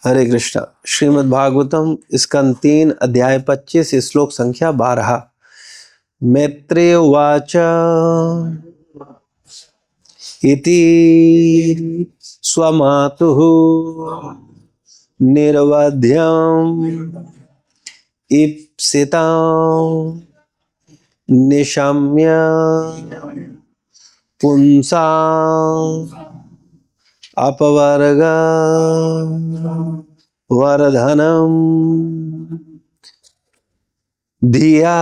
हरे कृष्णा। श्रीमद् भागवतम स्कंद 3 अध्याय 25 श्लोक संख्या 12। मैत्रेय उवाच इति स्वमातुः निर्वध्यम् ईप्सिताम् निशम्य पुंसाम् अपवर्ग वर्धनम् धिया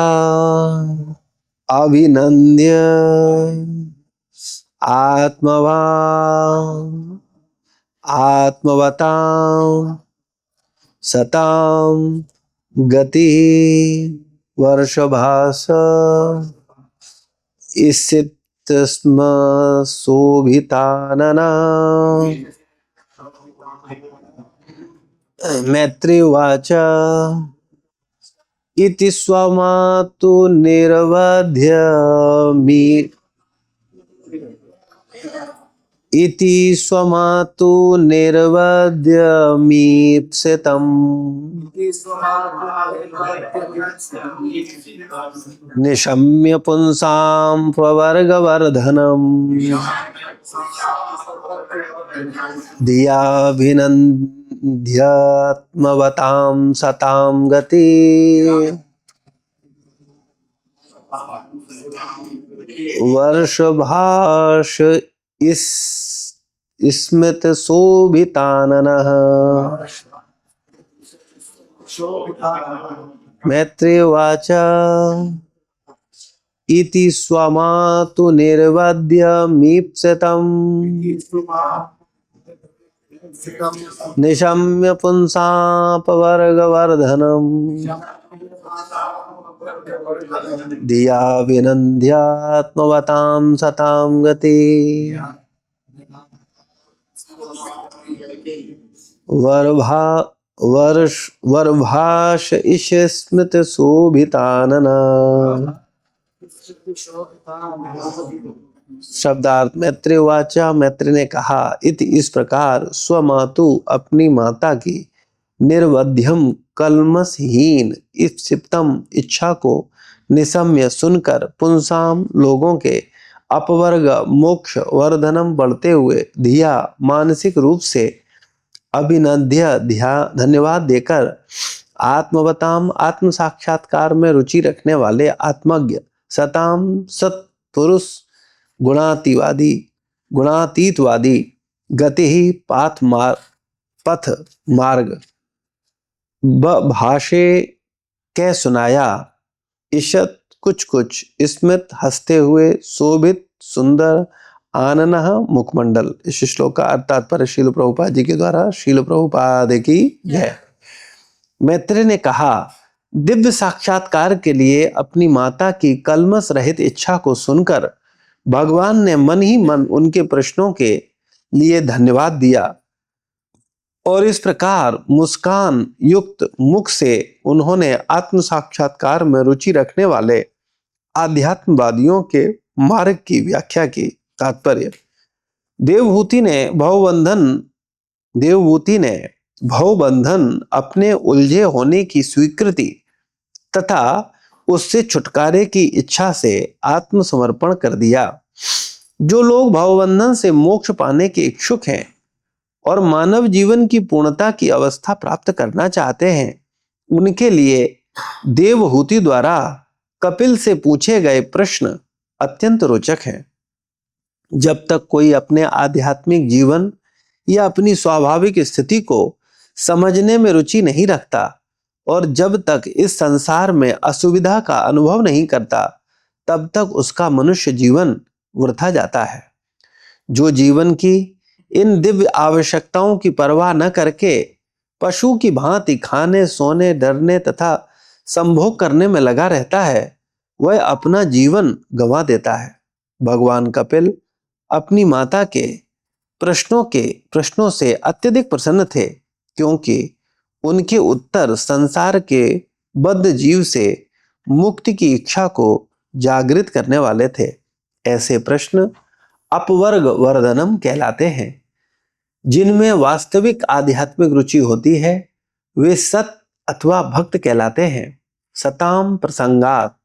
अभिनन्द्य आत्मवतां सतां गति वर्षभास स्म शोभितानना। मैत्री उवाच इति स्वमातु निर्वध्य इति स्वमातु निर्वध्यमीप्सितम् निशम्य पुंसां प्रवर्गवर्धनम् धियाभिनन्द्यात्मवतां सतां गति वर्षभाष स्मित शोभिताननः। मैत्रेय उवाच इति स्वमातु निर्वध्यमीप्सितम् निशम्य पुंसापवर्गवर्धनम् धियाभिनन्द्यात्मवतां सतां गति वर्भाष स्मित शोभितानना। शब्दार्थ मैत्री वाचा, मैत्री ने कहा इति इस प्रकार स्वमातु अपनी माता की निर्वध्यम कल्मषहीन ईप्सितम इच्छा को निशम्य सुनकर पुंसाम लोगों के अपवर्ग मोक्ष वर्धनम बढ़ते हुए धिया मानसिक रूप से अभिनंद्य धन्यवाद देकर आत्मवताम आत्म साक्षात्कार में रुचि रखने वाले आत्मज्ञ सताम सत्पुरुष गुणातीतवादी गति ही पथ मार्ग भाषे कह सुनाया ईशत कुछ कुछ स्मित हंसते हुए शोभित सुंदर आननः मुखमंडल। इस श्लोक का अर्थ तात्पर्य शील प्रभुपाद जी के द्वारा। शील प्रभुपाद की जय। मैत्रेय ने कहा दिव्य साक्षात्कार के लिए अपनी माता की कल्मष रहित इच्छा को सुनकर भगवान ने मन ही मन उनके प्रश्नों के लिए धन्यवाद दिया और इस प्रकार मुस्कान युक्त मुख से उन्होंने आत्म साक्षात्कार में रुचि रखने वाले आध्यात्मवादियों के मार्ग की व्याख्या की। तात्पर्य देवहूति ने भवबंधन अपने उलझे होने की स्वीकृति तथा उससे छुटकारे की इच्छा से आत्मसमर्पण कर दिया। जो लोग भवबंधन से मोक्ष पाने के इच्छुक हैं और मानव जीवन की पूर्णता की अवस्था प्राप्त करना चाहते हैं, उनके लिए देवहूति द्वारा कपिल से पूछे गए प्रश्न अत्यंत रोचक हैं। जब तक कोई अपने आध्यात्मिक जीवन या अपनी स्वाभाविक स्थिति को समझने में रुचि नहीं रखता और जब तक इस संसार में असुविधा का अनुभव नहीं करता, तब तक उसका मनुष्य जीवन वृथा जाता है। जो जीवन की इन दिव्य आवश्यकताओं की परवाह न करके पशु की भांति खाने, सोने, डरने तथा संभोग करने में लगा रहता है, वह अपना जीवन गंवा देता है। भगवान कपिल अपनी माता के प्रश्नों से अत्यधिक प्रसन्न थे, क्योंकि उनके उत्तर संसार के बद्ध जीव से मुक्ति की इच्छा को जागृत करने वाले थे। ऐसे प्रश्न अपवर्ग वर्धनम कहलाते हैं। जिनमें वास्तविक आध्यात्मिक रुचि होती है वे सत अथवा भक्त कहलाते हैं। सताम प्रसंगात,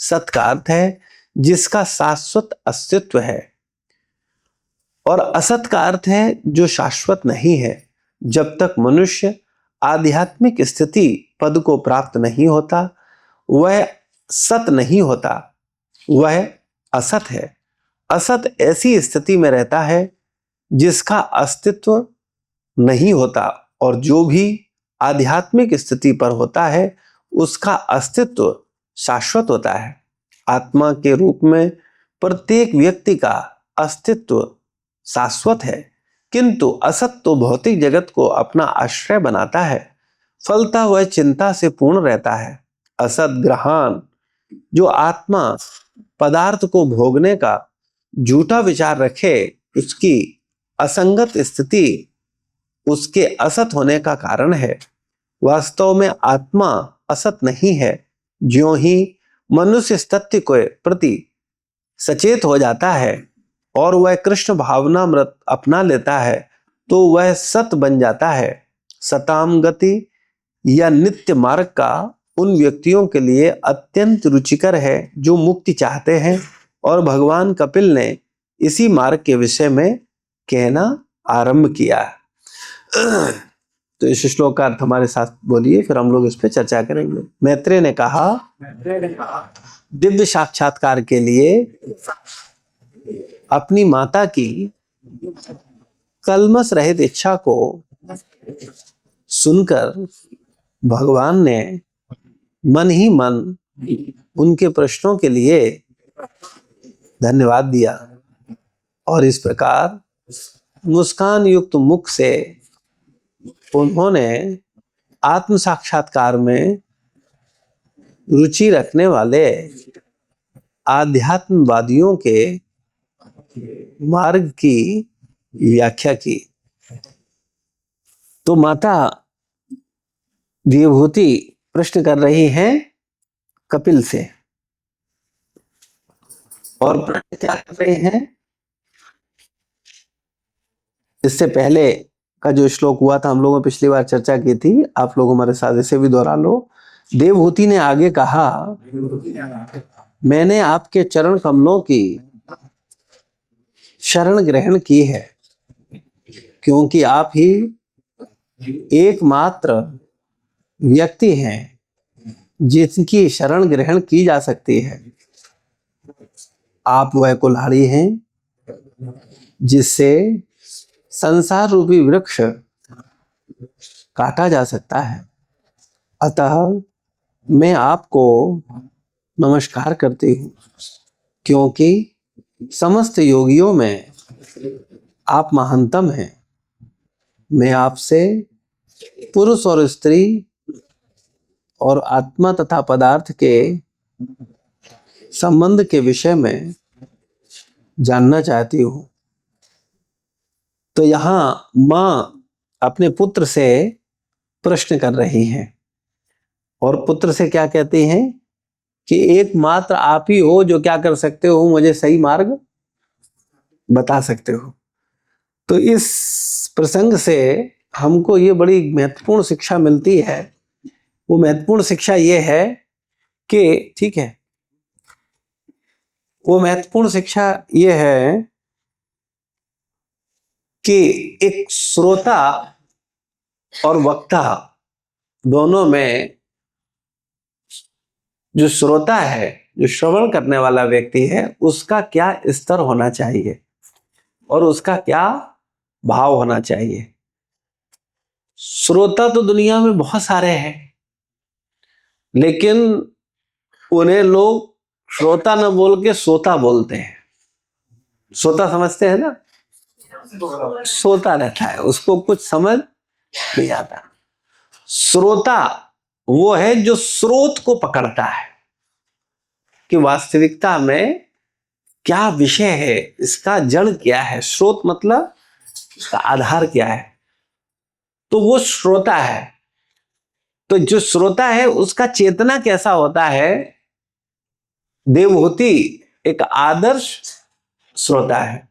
सत का अर्थ है जिसका शाश्वत अस्तित्व है, और असत का अर्थ है जो शाश्वत नहीं है। जब तक मनुष्य आध्यात्मिक स्थिति पद को प्राप्त नहीं होता वह सत नहीं होता, वह असत है। असत ऐसी स्थिति में रहता है जिसका अस्तित्व नहीं होता, और जो भी आध्यात्मिक स्थिति पर होता है उसका अस्तित्व शाश्वत होता है। आत्मा के रूप में प्रत्येक व्यक्ति का अस्तित्व शाश्वत है, किंतु असत तो भौतिक जगत को अपना आश्रय बनाता है, फलता वह चिंता से पूर्ण रहता है। असत ग्रहण, जो आत्मा पदार्थ को भोगने का झूठा विचार रखे, उसकी असंगत स्थिति उसके असत होने का कारण है। वास्तव में आत्मा असत नहीं है। ज्यों ही मनुष्य इस तथ्य के प्रति सचेत हो जाता है और वह कृष्ण भावनामृत अपना लेता है तो वह सत बन जाता है। सताम गति या नित्य मार्ग का उन व्यक्तियों के लिए अत्यंत रुचिकर है जो मुक्ति चाहते हैं, और भगवान कपिल ने इसी मार्ग के विषय में कहना आरंभ किया। तो इस श्लोक का अर्थ हमारे साथ बोलिए, फिर हम लोग इस पे चर्चा करेंगे। मैत्रेय ने कहा, दिव्य साक्षात्कार के लिए अपनी माता की कलमश रहित इच्छा को सुनकर भगवान ने मन ही मन उनके प्रश्नों के लिए धन्यवाद दिया, और इस प्रकार मुस्कान युक्त मुख से उन्होंने आत्म साक्षात्कार में रुचि रखने वाले आध्यात्मवादियों के मार्ग की व्याख्या की। तो माता देवहूति प्रश्न कर रही हैं कपिल से, और प्रश्न क्या कर रहे हैं? इससे पहले का जो श्लोक हुआ था हम लोगों ने पिछली बार चर्चा की थी, आप लोग हमारे साथ इसे भी दोहरा लो। देवहूति ने आगे कहा, मैंने आपके चरण कमलों की शरण ग्रहण की है, क्योंकि आप ही एकमात्र व्यक्ति हैं जिनकी शरण ग्रहण की जा सकती है। आप वह कुल्हाड़ी हैं जिससे संसार रूपी वृक्ष काटा जा सकता है। अतः मैं आपको नमस्कार करती हूँ, क्योंकि समस्त योगियों में आप महानतम हैं। मैं आपसे पुरुष और स्त्री और आत्मा तथा पदार्थ के संबंध के विषय में जानना चाहती हूँ। तो यहाँ माँ अपने पुत्र से प्रश्न कर रही हैं, और पुत्र से क्या कहती हैं कि एकमात्र आप ही हो जो क्या कर सकते हो, मुझे सही मार्ग बता सकते हो। तो इस प्रसंग से हमको ये बड़ी महत्वपूर्ण शिक्षा मिलती है। वो महत्वपूर्ण शिक्षा ये है कि ठीक है, वो महत्वपूर्ण शिक्षा ये है कि एक श्रोता और वक्ता दोनों में, जो श्रोता है, जो श्रवण करने वाला व्यक्ति है, उसका क्या स्तर होना चाहिए और उसका क्या भाव होना चाहिए। श्रोता तो दुनिया में बहुत सारे हैं, लेकिन उन्हें लोग श्रोता न बोल के सोता बोलते हैं। सोता समझते हैं ना, सोता रहता है, उसको कुछ समझ नहीं आता। श्रोता वो है जो स्रोत को पकड़ता है कि वास्तविकता में क्या विषय है, इसका जड़ क्या है। स्रोत मतलब इसका आधार क्या है, तो वो श्रोता है। तो जो श्रोता है उसका चेतना कैसा होता है। देवहूति एक आदर्श श्रोता है।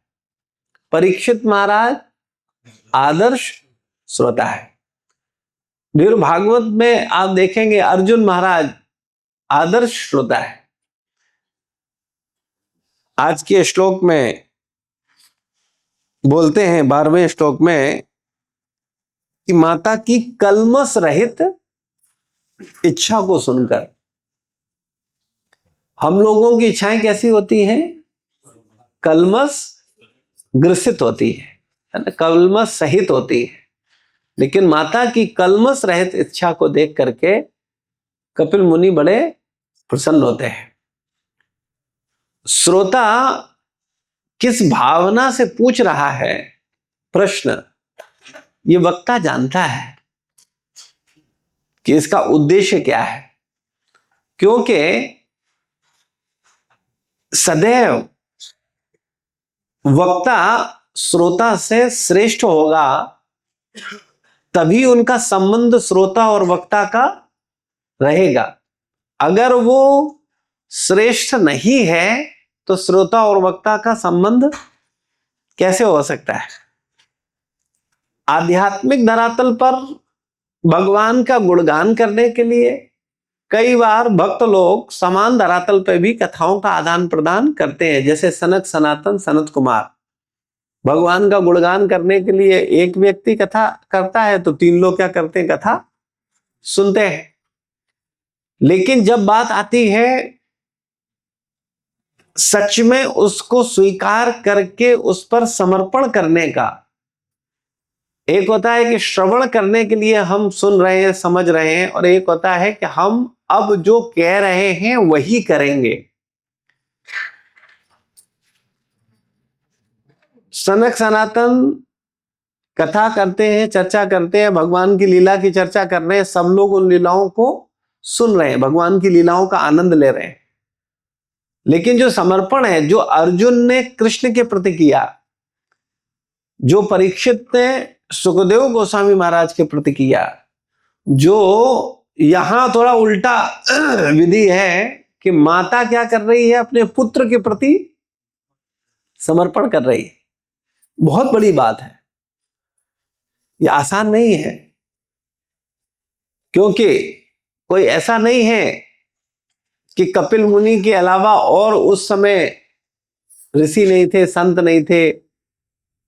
परीक्षित महाराज आदर्श श्रोता है। देव भागवत में आप देखेंगे अर्जुन महाराज आदर्श श्रोता है। आज के श्लोक में बोलते हैं 12वें श्लोक में कि माता की कल्मश रहित इच्छा को सुनकर, हम लोगों की इच्छाएं कैसी होती हैं? कल्मश ग्रसित होती है ना, कल्मश सहित होती है। लेकिन माता की कल्मश रहित इच्छा को देख करके कपिल मुनि बड़े प्रसन्न होते हैं। श्रोता किस भावना से पूछ रहा है प्रश्न, ये वक्ता जानता है कि इसका उद्देश्य क्या है, क्योंकि सदैव वक्ता श्रोता से श्रेष्ठ होगा, तभी उनका संबंध श्रोता और वक्ता का रहेगा। अगर वो श्रेष्ठ नहीं है तो श्रोता और वक्ता का संबंध कैसे हो सकता है? आध्यात्मिक धरातल पर भगवान का गुणगान करने के लिए कई बार भक्त लोग समान धरातल पर भी कथाओं का आदान प्रदान करते हैं। जैसे सनक सनातन सनत कुमार भगवान का गुणगान करने के लिए एक व्यक्ति कथा करता है तो 3 लोग क्या करते हैं? कथा सुनते हैं। लेकिन जब बात आती है सच में उसको स्वीकार करके उस पर समर्पण करने का, एक होता है कि श्रवण करने के लिए हम सुन रहे हैं, समझ रहे हैं, और एक होता है कि हम अब जो कह रहे हैं वही करेंगे। सनक सनातन कथा करते हैं, चर्चा करते हैं, भगवान की लीला की चर्चा कर रहे हैं, सब लोग उन लीलाओं को सुन रहे हैं, भगवान की लीलाओं का आनंद ले रहे हैं। लेकिन जो समर्पण है, जो अर्जुन ने कृष्ण के प्रति किया, जो परीक्षित ने सुखदेव गोस्वामी महाराज के प्रति किया, जो यहां थोड़ा उल्टा विधि है कि माता क्या कर रही है? अपने पुत्र के प्रति समर्पण कर रही है। बहुत बड़ी बात है, यह आसान नहीं है, क्योंकि कोई ऐसा नहीं है कि कपिल मुनि के अलावा और उस समय ऋषि नहीं थे, संत नहीं थे,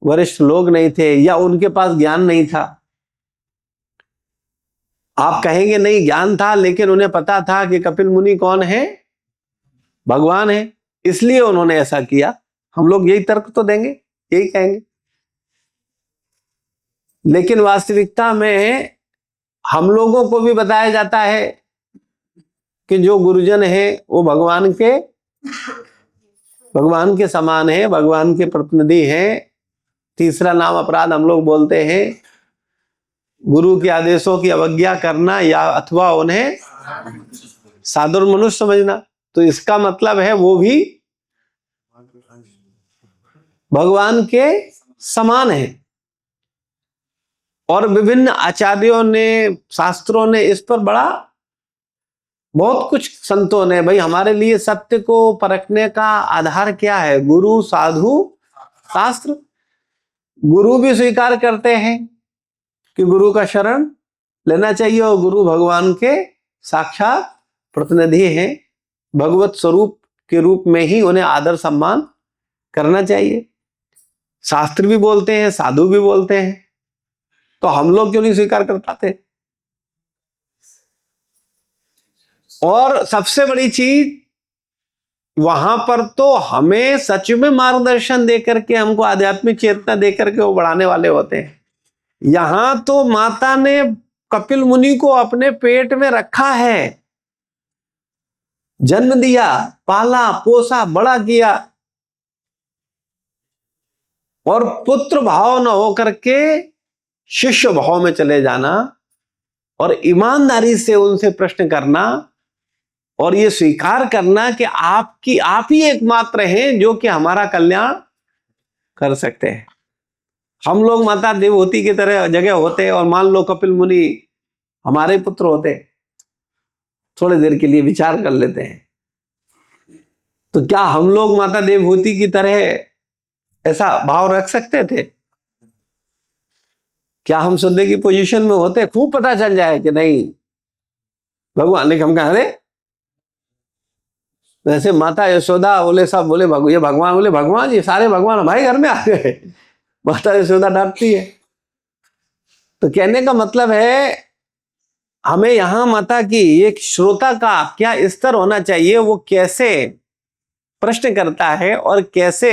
वरिष्ठ लोग नहीं थे, या उनके पास ज्ञान नहीं था। आप कहेंगे नहीं ज्ञान था, लेकिन उन्हें पता था कि कपिल मुनि कौन है? भगवान है, इसलिए उन्होंने ऐसा किया। हम लोग यही तर्क तो देंगे, यही कहेंगे। लेकिन वास्तविकता में हम लोगों को भी बताया जाता है कि जो गुरुजन है वो भगवान के समान है, भगवान के प्रतिनिधि हैं। तीसरा नाम अपराध हम लोग बोलते हैं गुरु के आदेशों की अवज्ञा करना, या अथवा उन्हें साधुर मनुष्य समझना। तो इसका मतलब है वो भी भगवान के समान है। और विभिन्न आचार्यों ने, शास्त्रों ने इस पर बहुत कुछ, संतों ने, भाई हमारे लिए सत्य को परखने का आधार क्या है? गुरु, साधु, शास्त्र। गुरु भी स्वीकार करते हैं कि गुरु का शरण लेना चाहिए, और गुरु भगवान के साक्षात प्रतिनिधि हैं। भगवत स्वरूप के रूप में ही उन्हें आदर सम्मान करना चाहिए। शास्त्र भी बोलते हैं, साधु भी बोलते हैं, तो हम लोग क्यों नहीं स्वीकार कर पाते? और सबसे बड़ी चीज, वहां पर तो हमें सच में मार्गदर्शन देकर के, हमको आध्यात्मिक चेतना देकर के वो बढ़ाने वाले होते हैं। यहां तो माता ने कपिल मुनि को अपने पेट में रखा है, जन्म दिया, पाला पोसा, बड़ा किया, और पुत्र भाव न होकर के शिष्य भाव में चले जाना, और ईमानदारी से उनसे प्रश्न करना, और ये स्वीकार करना कि आप ही एकमात्र हैं जो कि हमारा कल्याण कर सकते हैं। हम लोग माता देवहूति की तरह जगह होते और मान लो कपिल मुनि हमारे पुत्र होते, थोड़ी देर के लिए विचार कर लेते हैं, तो क्या हम लोग माता देवहूति की तरह ऐसा भाव रख सकते थे? क्या हम शुद्ध की पोजीशन में होते? खूब पता चल जाए कि नहीं भगवान ने, हम कहा अरे वैसे माता यशोदा बोले, सब बोले ये भगवान, बोले भगवान, ये सारे भगवान हमारे घर में आ गए। माता यशोदा डांटती है। तो कहने का मतलब है हमें यहां माता की एक श्रोता का क्या स्तर होना चाहिए, वो कैसे प्रश्न करता है और कैसे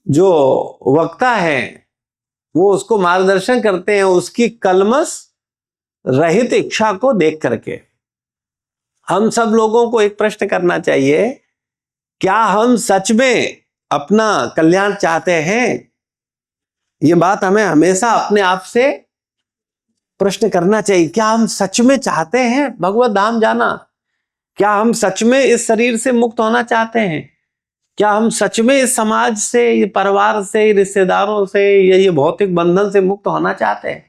जो वक्ता है वो उसको मार्गदर्शन करते हैं, उसकी कलमश रहित इच्छा को देख करके। हम सब लोगों को एक प्रश्न करना चाहिए, क्या हम सच में अपना कल्याण चाहते हैं? ये बात हमें हमेशा अपने आप से प्रश्न करना चाहिए। क्या हम सच में चाहते हैं भगवत धाम जाना? क्या हम सच में इस शरीर से मुक्त होना चाहते हैं? क्या हम सच में इस समाज से, ये परिवार से, रिश्तेदारों से, ये भौतिक बंधन से मुक्त होना चाहते हैं?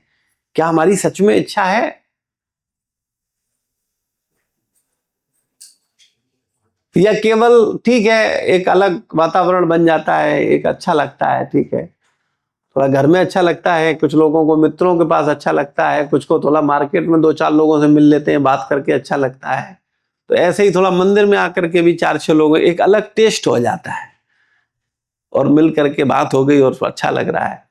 क्या हमारी सच में इच्छा है? या केवल ठीक है एक अलग वातावरण बन जाता है, एक अच्छा लगता है, ठीक है थोड़ा घर में अच्छा लगता है, कुछ लोगों को मित्रों के पास अच्छा लगता है, कुछ को थोड़ा मार्केट में 2-4 लोगों से मिल लेते हैं, बात करके अच्छा लगता है, तो ऐसे ही थोड़ा मंदिर में आकर के भी 4-6 लोग, एक अलग टेस्ट हो जाता है और मिल करके बात हो गई और अच्छा लग रहा है।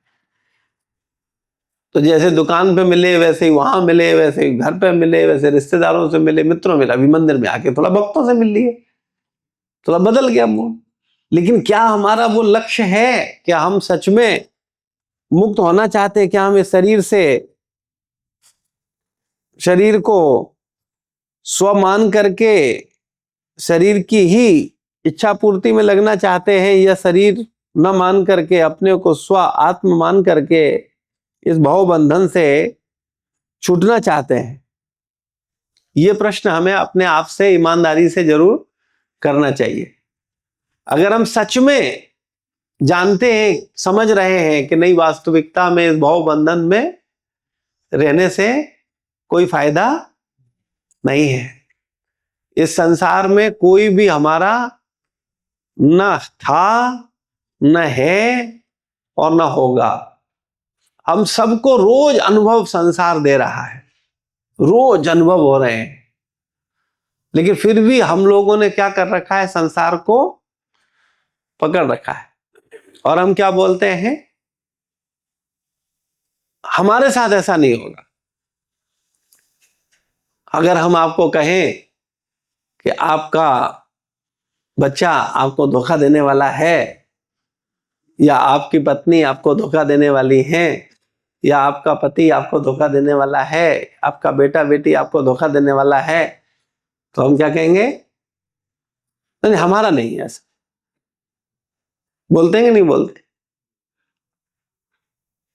तो जैसे दुकान पे मिले वैसे ही वहां मिले, वैसे ही घर पे मिले, वैसे रिश्तेदारों से मिले, मित्रों मिला, अभी मंदिर में आके थोड़ा भक्तों से मिल लिए, थोड़ा बदल गया मूड। लेकिन क्या हमारा वो लक्ष्य है? क्या हम सच में मुक्त होना चाहते हैं? क्या हम इस शरीर को स्व मान करके शरीर की ही इच्छा पूर्ति में लगना चाहते हैं, या शरीर न मान करके अपने को स्व आत्म मान करके इस भव बंधन से छूटना चाहते हैं? ये प्रश्न हमें अपने आप से ईमानदारी से जरूर करना चाहिए। अगर हम सच में जानते हैं, समझ रहे हैं कि नहीं वास्तविकता में इस भव बंधन में रहने से कोई फायदा नहीं है, इस संसार में कोई भी हमारा न था, न है और न होगा, हम सबको रोज अनुभव संसार दे रहा है, रोज अनुभव हो रहे हैं, लेकिन फिर भी हम लोगों ने क्या कर रखा है? संसार को पकड़ रखा है। और हम क्या बोलते हैं? हमारे साथ ऐसा नहीं होगा। अगर हम आपको कहें कि आपका बच्चा आपको धोखा देने वाला है, या आपकी पत्नी आपको धोखा देने वाली है, या आपका पति आपको धोखा देने वाला है, आपका बेटा बेटी आपको धोखा देने वाला है, तो हम क्या कहेंगे? नहीं हमारा नहीं है ऐसा। बोलते हैं कि नहीं बोलते?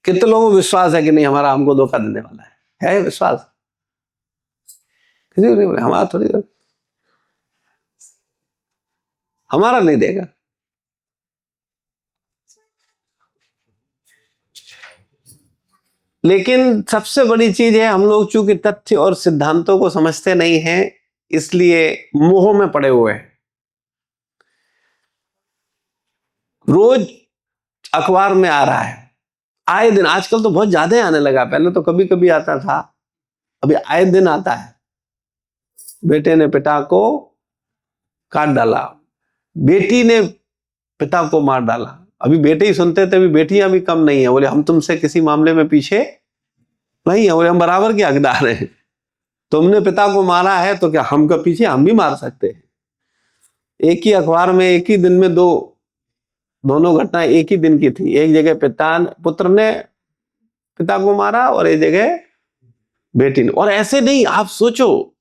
कितने लोगों को विश्वास है कि नहीं हमारा हमको धोखा देने वाला है विश्वास? किसी को नहीं बोले हमारा थोड़ी, हमारा नहीं देगा। लेकिन सबसे बड़ी चीज है, हम लोग चूंकि तथ्य और सिद्धांतों को समझते नहीं हैं, इसलिए मोह में पड़े हुए हैं। रोज अखबार में आ रहा है, आए दिन, आजकल तो बहुत ज्यादा आने लगा, पहले तो कभी कभी आता था, अभी आए दिन आता है। बेटे ने पिता को काट डाला, बेटी ने पिता को मार डाला। अभी बेटे ही सुनते थे, अभी बेटियां भी कम नहीं है, बोले हम तुमसे किसी मामले में पीछे नहीं है, बोले हम बराबर के हकदार हैं। तुमने पिता को मारा है तो क्या हम का पीछे हम भी मार सकते हैं? एक ही अखबार में एक ही दिन में दोनों घटनाएं एक ही दिन की थी। एक जगह पुत्र ने पिता को मारा और एक जगह बेटी ने। और ऐसे नहीं, आप सोचो,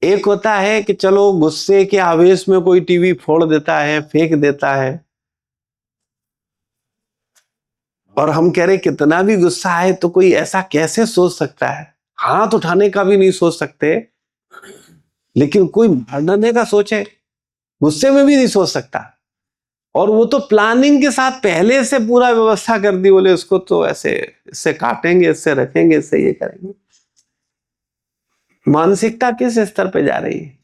एक होता है कि चलो गुस्से के आवेश में कोई टीवी फोड़ देता है, फेंक देता है, और हम कह रहे कितना भी गुस्सा है तो कोई ऐसा कैसे सोच सकता है? हाथ उठाने का भी नहीं सोच सकते, लेकिन कोई मारने का सोचे, गुस्से में भी नहीं सोच सकता। और वो तो प्लानिंग के साथ पहले से पूरा व्यवस्था कर दी, बोले उसको तो ऐसे इससे काटेंगे, इससे रखेंगे, इससे ये करेंगे। मानसिकता किस स्तर पे जा रही है?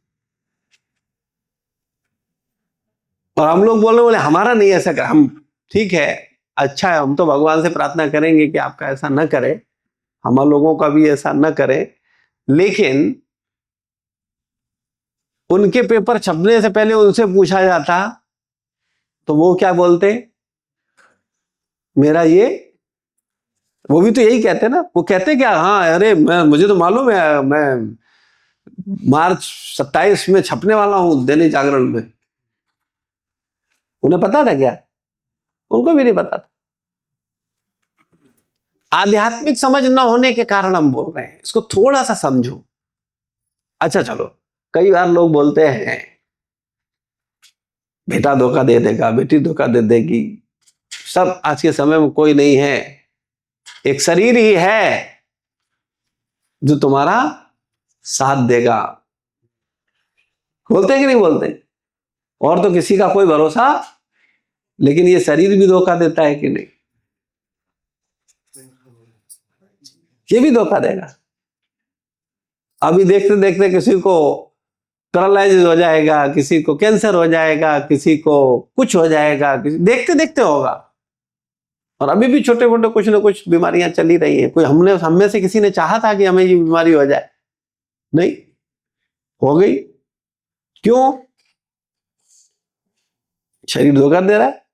और हम लोग बोले हमारा नहीं ऐसा कर, हम ठीक है अच्छा है, हम तो भगवान से प्रार्थना करेंगे कि आपका ऐसा न करे, हम लोगों का भी ऐसा न करे। लेकिन उनके पेपर छपने से पहले उनसे पूछा जाता तो वो क्या बोलते, मेरा ये, वो भी तो यही कहते ना, वो कहते क्या, हाँ अरे मुझे तो मालूम है, मैं मार्च 27 में छपने वाला हूं दैनिक जागरण में। उन्हें पता था क्या? उनको भी नहीं पता था। आध्यात्मिक समझ न होने के कारण हम बोल रहे हैं, इसको थोड़ा सा समझो। अच्छा चलो, कई बार लोग बोलते हैं बेटा धोखा दे देगा, बेटी धोखा दे देगी, सब आज के समय में कोई नहीं है, एक शरीर ही है जो तुम्हारा साथ देगा। बोलते हैं कि नहीं बोलते? और तो किसी का कोई भरोसा, लेकिन ये शरीर भी धोखा देता है कि नहीं? ये भी धोखा देगा। अभी देखते देखते किसी को पैरालाइज हो जाएगा, किसी को कैंसर हो जाएगा, किसी को कुछ हो जाएगा, किसी देखते देखते होगा। और अभी भी छोटे मोटे कुछ ना कुछ बीमारियां चली रही है। कोई हम में से किसी ने चाहा था कि हमें ये बीमारी हो जाए? नहीं, हो गई। क्यों? शरीर धोखा दे रहा है।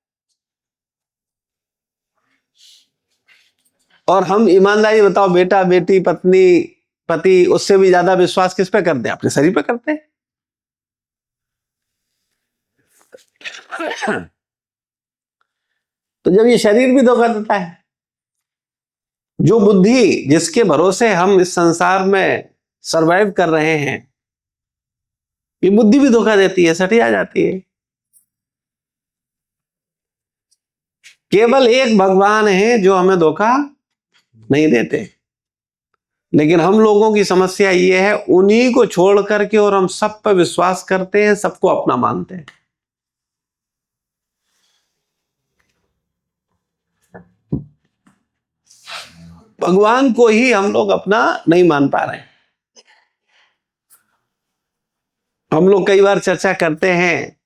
और हम ईमानदारी बताओ, बेटा बेटी पत्नी पति, उससे भी ज्यादा विश्वास किस पे करते हैं? अपने शरीर पे करते हैं। तो जब ये शरीर भी धोखा देता है, जो बुद्धि जिसके भरोसे हम इस संसार में सरवाइव कर रहे हैं, ये बुद्धि भी धोखा देती है, सटी आ जाती है। केवल एक भगवान है जो हमें धोखा नहीं देते। लेकिन हम लोगों की समस्या ये है, उन्हीं को छोड़ करके और हम सब पर विश्वास करते हैं, सबको अपना मानते हैं। भगवान को ही हम लोग अपना नहीं मान पा रहे हैं। हम लोग कई बार चर्चा करते हैं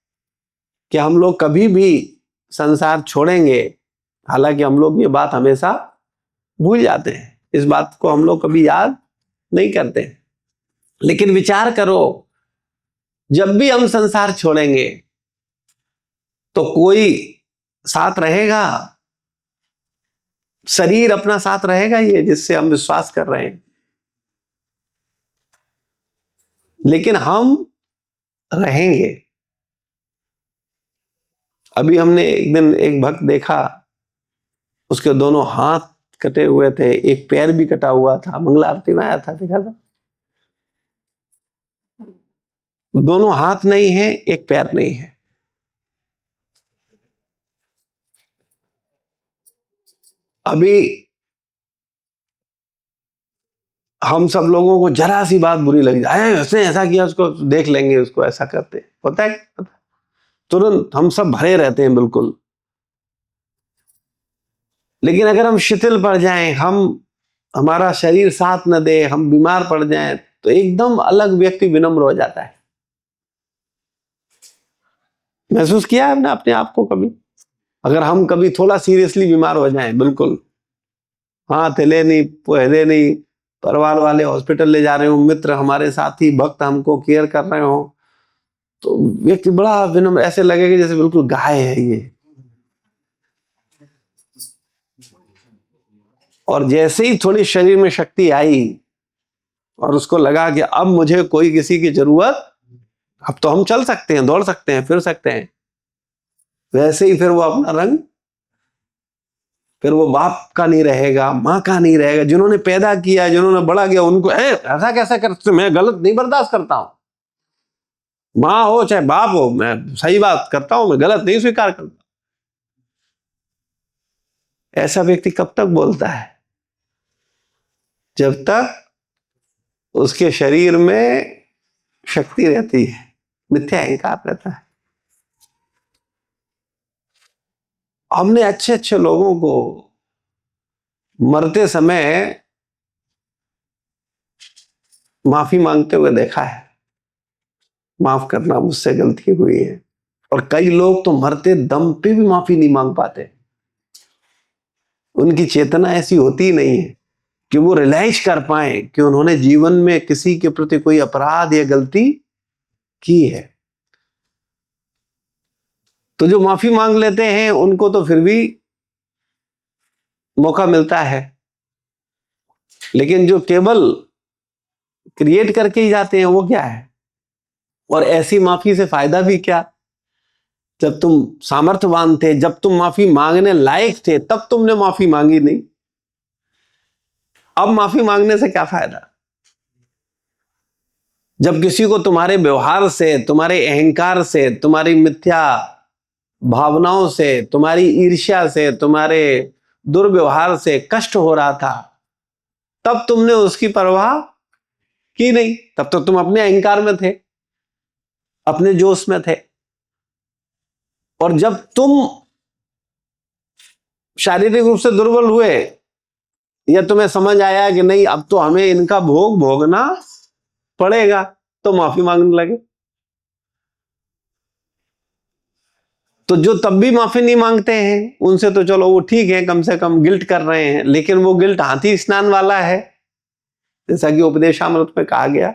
कि हम लोग कभी भी संसार छोड़ेंगे, हालांकि हम लोग ये बात हमेशा भूल जाते हैं, इस बात को हम लोग कभी याद नहीं करते। लेकिन विचार करो, जब भी हम संसार छोड़ेंगे तो कोई साथ रहेगा, शरीर अपना साथ रहेगा, ये जिससे हम विश्वास कर रहे हैं। लेकिन हम रहेंगे। अभी हमने एक दिन एक भक्त देखा, उसके दोनों हाथ कटे हुए थे, एक पैर भी कटा हुआ था, मंगला आरती में आया था, देखा था। दोनों हाथ नहीं है, एक पैर नहीं है। अभी हम सब लोगों को जरा सी बात बुरी लग जाए, उसने ऐसा किया, उसको देख लेंगे, उसको ऐसा करते, पता है तुरंत हम सब भरे रहते हैं बिल्कुल। लेकिन अगर हम शिथिल पड़ जाएं, हमारा शरीर साथ न दे, हम बीमार पड़ जाएं, तो एकदम अलग व्यक्ति विनम्र हो जाता है। महसूस किया है आपने अपने आप को कभी? अगर हम कभी थोड़ा सीरियसली बीमार हो जाएं, बिल्कुल हाथ हिले नहीं, पहले नहीं, परिवार वाले हॉस्पिटल ले जा रहे हो, मित्र हमारे साथी भक्त हमको केयर कर रहे हो, तो व्यक्ति बड़ा विनम्र, ऐसे लगेगा जैसे बिल्कुल गाय है ये। और जैसे ही थोड़ी शरीर में शक्ति आई और उसको लगा कि अब मुझे कोई किसी की जरूरत, अब तो हम चल सकते हैं, दौड़ सकते हैं, फिर सकते हैं, वैसे ही फिर वो अपना रंग, फिर वो बाप का नहीं रहेगा, माँ का नहीं रहेगा, जिन्होंने पैदा किया, जिन्होंने बड़ा किया, उनको ऐसा कैसे करते, मैं गलत नहीं बर्दाश्त करता हूं। माँ हो चाहे बाप हो, मैं सही बात करता हूं, मैं गलत नहीं स्वीकार करता। ऐसा व्यक्ति कब तक बोलता है? जब तक उसके शरीर में शक्ति रहती है, मिथ्या अहंकार रहता है। हमने अच्छे अच्छे लोगों को मरते समय माफी मांगते हुए देखा है, माफ करना, मुझसे गलती हुई है। और कई लोग तो मरते दम पे भी माफी नहीं मांग पाते। उनकी चेतना ऐसी होती नहीं है कि वो रियलाइज कर पाए कि उन्होंने जीवन में किसी के प्रति कोई अपराध या गलती की है। तो जो माफी मांग लेते हैं उनको तो फिर भी मौका मिलता है, लेकिन जो केवल क्रिएट करके ही जाते हैं वो क्या है? और ऐसी माफी से फायदा भी क्या? जब तुम सामर्थ्यवान थे, जब तुम माफी मांगने लायक थे, तब तुमने माफी मांगी नहीं। अब माफी मांगने से क्या फायदा? जब किसी को तुम्हारे व्यवहार से, तुम्हारे अहंकार से, तुम्हारी मिथ्या भावनाओं से, तुम्हारी ईर्ष्या से, तुम्हारे दुर्व्यवहार से कष्ट हो रहा था, तब तुमने उसकी परवाह की नहीं। तब तो तुम अपने अहंकार में थे, अपने जोश में थे। और जब तुम शारीरिक रूप से दुर्बल हुए या तुम्हें समझ आया कि नहीं अब तो हमें इनका भोग भोगना पड़ेगा, तो माफी मांगने लगे। तो जो तब भी माफी नहीं मांगते हैं उनसे तो चलो वो ठीक है, कम से कम गिल्ट कर रहे हैं, लेकिन वो गिल्ट हाथी स्नान वाला है। जैसा कि उपदेशामृत में कहा गया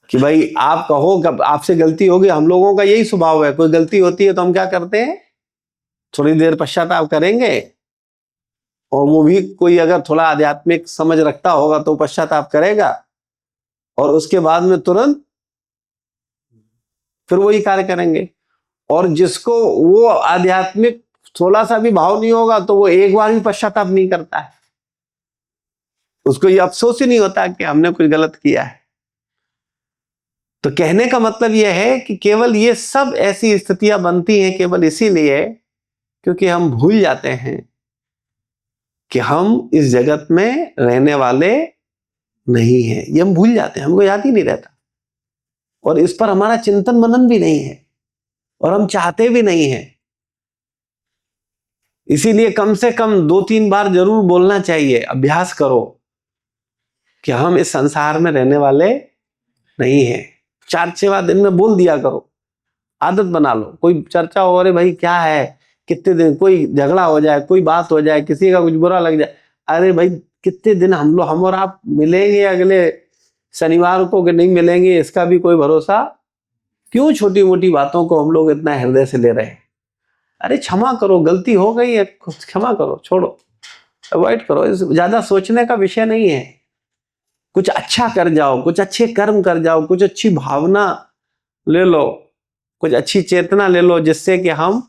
कि भाई आप कहो कब आपसे गलती होगी, हम लोगों का यही स्वभाव है, कोई गलती होती है तो हम क्या करते हैं, थोड़ी देर पश्चाताप करेंगे, और वो भी कोई अगर थोड़ा आध्यात्मिक समझ रखता होगा तो पश्चाताप करेगा, और उसके बाद में तुरंत फिर वही कार्य करेंगे। और जिसको वो आध्यात्मिक थोड़ा सा भी भाव नहीं होगा तो वो एक बार भी पश्चाताप नहीं करता है, उसको ये अफसोस ही नहीं होता कि हमने कुछ गलत किया है। तो कहने का मतलब यह है कि केवल ये सब ऐसी स्थितियां बनती हैं केवल इसीलिए क्योंकि हम भूल जाते हैं कि हम इस जगत में रहने वाले नहीं हैं। ये हम भूल जाते हैं, हमको याद ही नहीं रहता, और इस पर हमारा चिंतन मनन भी नहीं है, और हम चाहते भी नहीं हैं। इसीलिए कम से कम 2-3 बार जरूर बोलना चाहिए, अभ्यास करो कि हम इस संसार में रहने वाले नहीं हैं। 4-6 बार दिन में बोल दिया करो, आदत बना लो। कोई चर्चा हो, अरे भाई क्या है, कितने दिन, कोई झगड़ा हो जाए, कोई बात हो जाए, किसी का कुछ बुरा लग जाए, अरे भाई कितने दिन हम और आप मिलेंगे अगले शनिवार को कि नहीं मिलेंगे, इसका भी कोई भरोसा। क्यों छोटी मोटी बातों को हम लोग इतना हृदय से ले रहे हैं? अरे क्षमा करो, गलती हो गई है, क्षमा करो, छोड़ो, अवॉइड करो, ज्यादा सोचने का विषय नहीं है। कुछ अच्छा कर जाओ, कुछ अच्छे कर्म कर जाओ, कुछ अच्छी भावना ले लो, कुछ अच्छी चेतना ले लो, जिससे कि हम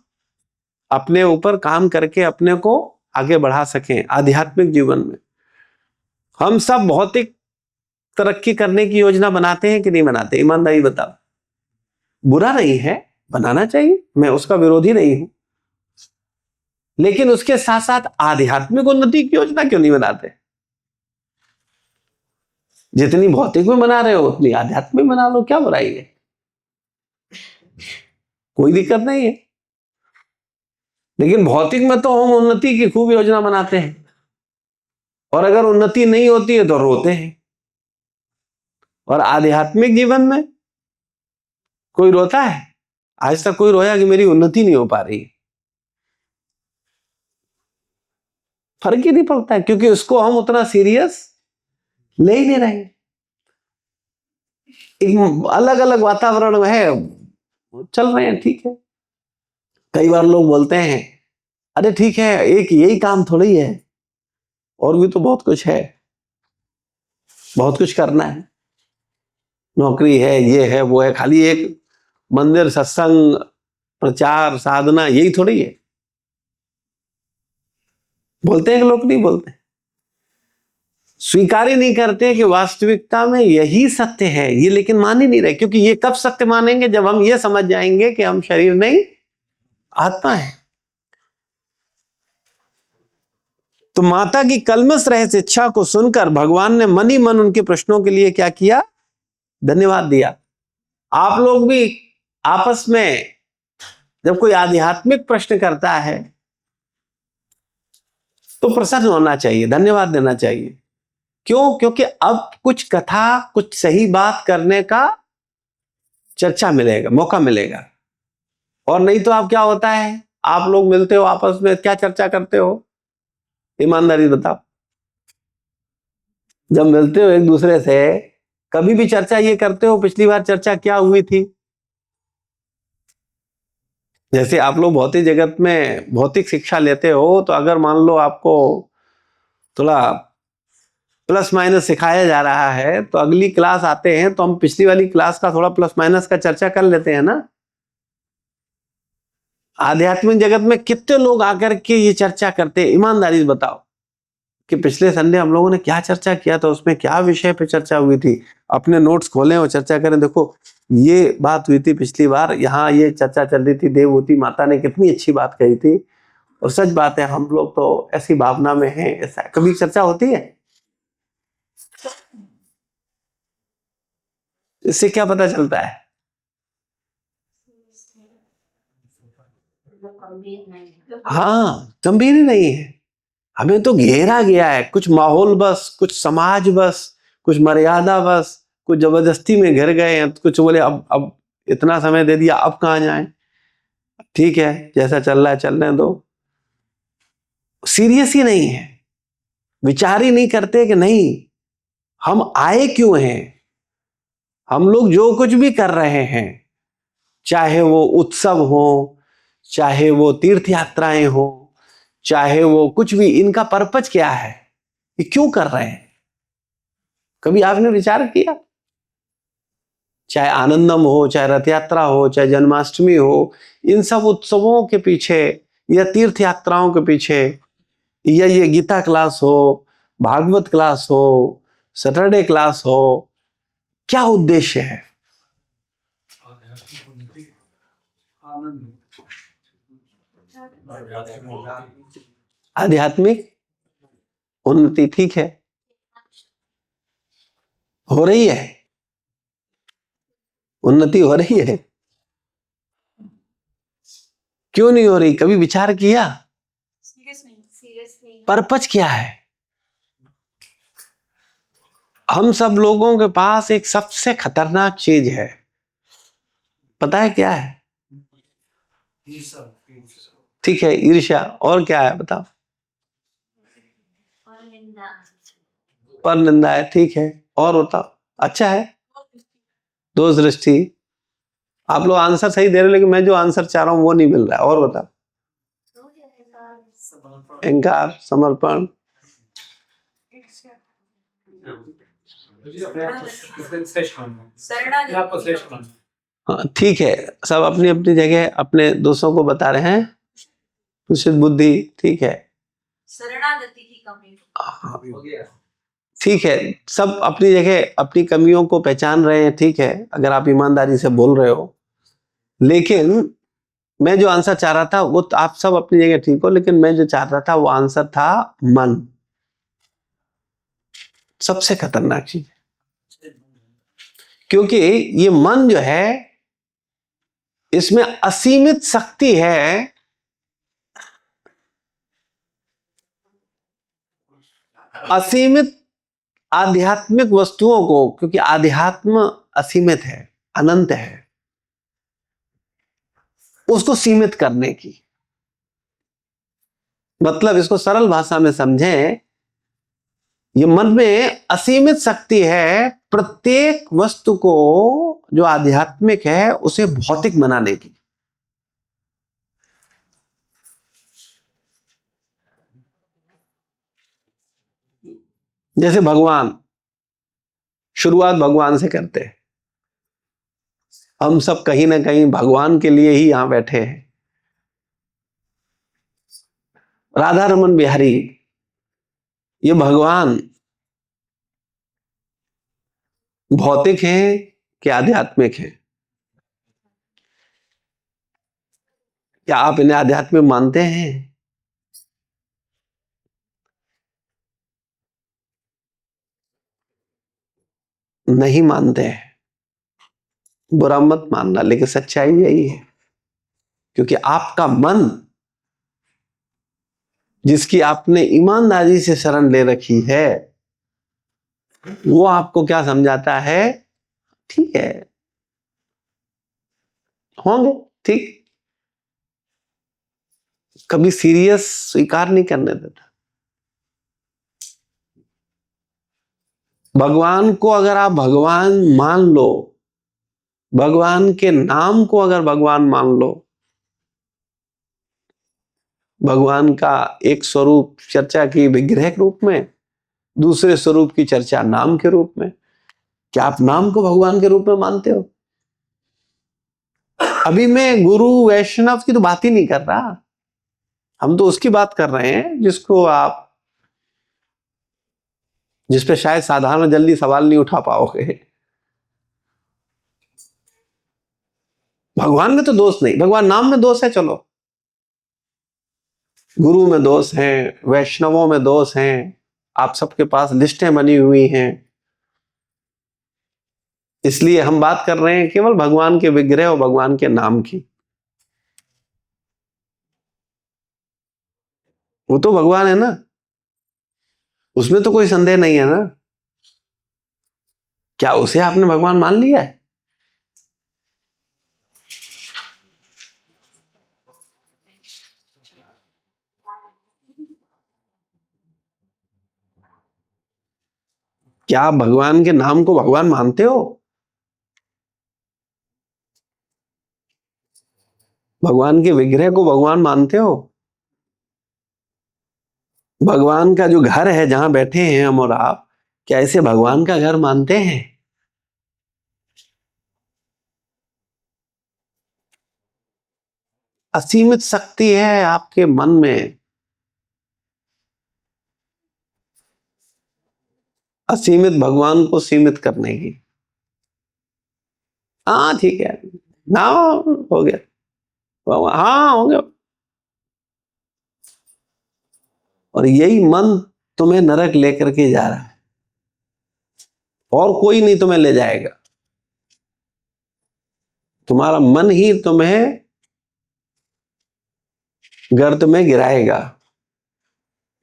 अपने ऊपर काम करके अपने को आगे बढ़ा सकें आध्यात्मिक जीवन में। हम सब भौतिक तरक्की करने की योजना बनाते हैं कि नहीं बनाते? ईमानदारी बताओ। बुरा नहीं है, बनाना चाहिए, मैं उसका विरोधी नहीं हूं, लेकिन उसके साथ साथ आध्यात्मिक उन्नति की योजना क्यों नहीं बनाते? जितनी भौतिक में बना रहे हो उतनी आध्यात्मिक बना लो, क्या बुराई है? कोई दिक्कत नहीं है। लेकिन भौतिक में तो हम उन्नति की खूब योजना बनाते हैं, और अगर उन्नति नहीं होती है तो रोते हैं। और आध्यात्मिक जीवन में कोई रोता है? आज तक कोई रोया कि मेरी उन्नति नहीं हो पा रही? फर्क ही नहीं पड़ता है, क्योंकि उसको हम उतना सीरियस ले ही नहीं रहे। एक अलग अलग वातावरण में है, चल रहे हैं, ठीक है। कई बार लोग बोलते हैं अरे ठीक है, एक यही काम थोड़ी है, और भी तो बहुत कुछ है, बहुत कुछ करना है, नौकरी है, ये है, वो है, खाली एक मंदिर, सत्संग, प्रचार, साधना यही थोड़ी है। बोलते हैं कि लोग नहीं बोलते, स्वीकार ही नहीं करते कि वास्तविकता में यही सत्य है ये, लेकिन मान ही नहीं रहे। क्योंकि ये कब सत्य मानेंगे? जब हम ये समझ जाएंगे कि हम शरीर नहीं आत्मा है। तो माता की कलमश रहित इच्छा को सुनकर भगवान ने मन ही मन उनके प्रश्नों के लिए क्या किया? धन्यवाद दिया। आप लोग भी आपस में जब कोई आध्यात्मिक प्रश्न करता है तो प्रसन्न होना चाहिए, धन्यवाद देना चाहिए। क्यों? क्योंकि अब कुछ कथा, कुछ सही बात करने का चर्चा मिलेगा, मौका मिलेगा। और नहीं तो आप क्या होता है, आप लोग मिलते हो आपस में, क्या चर्चा करते हो? ईमानदारी बताओ, जब मिलते हो एक दूसरे से कभी भी चर्चा ये करते हो पिछली बार चर्चा क्या हुई थी? जैसे आप लोग भौतिक जगत में भौतिक शिक्षा लेते हो, तो अगर मान लो आपको थोड़ा प्लस माइनस सिखाया जा रहा है, तो अगली क्लास आते हैं तो हम पिछली वाली क्लास का थोड़ा प्लस माइनस का चर्चा कर लेते हैं ना। आध्यात्मिक जगत में कितने लोग आकर के ये चर्चा करते हैं? ईमानदारी से बताओ कि पिछले संडे हम लोगों ने क्या चर्चा किया था, उसमें क्या विषय पे चर्चा हुई थी। अपने नोट्स खोलें और चर्चा करें, देखो ये बात हुई थी पिछली बार, यहाँ ये चर्चा चल रही थी, देवहूति माता ने कितनी अच्छी बात कही थी। और सच बात है, हम लोग तो ऐसी भावना में हैं, ऐसा कभी चर्चा होती है? इससे क्या पता चलता है? हाँ, गंभीर ही नहीं है। हमें तो घेरा गया है, कुछ माहौल बस, कुछ समाज बस, कुछ मर्यादा बस, कुछ जबरदस्ती में घिर गए हैं, कुछ बोले अब इतना समय दे दिया, अब कहाँ जाएं। ठीक है, जैसा चल रहा है चलने दो। सीरियस ही नहीं है, विचार ही नहीं करते कि नहीं हम आए क्यों हैं। हम लोग जो कुछ भी कर रहे हैं, चाहे वो उत्सव हो, चाहे वो तीर्थ यात्राएं हो, चाहे वो कुछ भी, इनका पर्पज क्या है, ये क्यों कर रहे हैं? कभी आपने विचार किया? चाहे आनंदम हो, चाहे रथ यात्रा हो, चाहे जन्माष्टमी हो, इन सब उत्सवों के पीछे या तीर्थ यात्राओं के पीछे, या ये गीता क्लास हो, भागवत क्लास हो, सैटरडे क्लास हो, क्या उद्देश्य है? आध्यात्मिक उन्नति। ठीक है, हो रही है, उन्नति हो रही है। क्यों नहीं हो रही? कभी विचार किया? पर्पज क्या है? हम सब लोगों के पास एक सबसे खतरनाक चीज है, पता है क्या है? ठीक है, ईर्ष्या। और क्या है बताओ? पर निंदा है। ठीक है, और बताओ? अच्छा है, दोष दृष्टि। आप लोग आंसर सही दे रहे हो, लेकिन मैं जो आंसर चाह रहा हूं वो नहीं मिल रहा है। और बताओ? अहंकार, समर्पण, हाँ ठीक है, सब अपनी अपनी जगह अपने दोस्तों को बता रहे हैं। दूषित बुद्धि, ठीक है, शरणागति की कमी, हाँ ठीक है, सब अपनी जगह अपनी कमियों को पहचान रहे हैं। ठीक है, अगर आप ईमानदारी से बोल रहे हो, लेकिन मैं जो आंसर चाह रहा था वो तो आप सब अपनी जगह ठीक हो, लेकिन मैं जो चाह रहा था वो आंसर था मन। सबसे खतरनाक चीज, क्योंकि ये मन जो है, इसमें असीमित शक्ति है। असीमित आध्यात्मिक वस्तुओं को, क्योंकि आध्यात्म असीमित है, अनंत है, उसको सीमित करने की, मतलब इसको सरल भाषा में समझें, ये मन में असीमित शक्ति है प्रत्येक वस्तु को जो आध्यात्मिक है उसे भौतिक बनाने की। जैसे भगवान, शुरुआत भगवान से करते हैं। हम सब कहीं ना कहीं भगवान के लिए ही यहां बैठे हैं। राधा रमन बिहारी, ये भगवान भौतिक है कि आध्यात्मिक है? क्या आप इन्हें आध्यात्मिक मानते हैं? नहीं मानते हैं, बुरा मत मानना, लेकिन सच्चाई यही है। क्योंकि आपका मन, जिसकी आपने ईमानदारी से शरण ले रखी है, वो आपको क्या समझाता है? ठीक है, होंगे ठीक, कभी सीरियस स्वीकार नहीं करने देता। भगवान को अगर आप भगवान मान लो, भगवान के नाम को अगर भगवान मान लो, भगवान का एक स्वरूप चर्चा की विग्रह के रूप में, दूसरे स्वरूप की चर्चा नाम के रूप में, क्या आप नाम को भगवान के रूप में मानते हो? अभी मैं गुरु वैष्णव की तो बात ही नहीं कर रहा, हम तो उसकी बात कर रहे हैं जिसको आप, जिस पे शायद साधारण जल्दी सवाल नहीं उठा पाओगे। भगवान में तो दोष नहीं, भगवान नाम में दोष है, चलो गुरु में दोष हैं, वैष्णवों में दोष हैं, आप सबके पास लिस्टें बनी हुई हैं, इसलिए हम बात कर रहे हैं केवल भगवान के विग्रह और भगवान के नाम की। वो तो भगवान है ना, उसमें तो कोई संदेह नहीं है ना। क्या उसे आपने भगवान मान लिया है? क्या आप भगवान के नाम को भगवान मानते हो? भगवान के विग्रह को भगवान मानते हो? भगवान का जो घर है जहां बैठे हैं हम और आप, क्या इसे भगवान का घर मानते हैं? असीमित शक्ति है आपके मन में, असीमित भगवान को सीमित करने की। हाँ ठीक है ना, हो गया, हाँ हो गया। और यही मन तुम्हें नरक लेकर के जा रहा है, और कोई नहीं तुम्हें ले जाएगा, तुम्हारा मन ही तुम्हें गर्त में गिराएगा।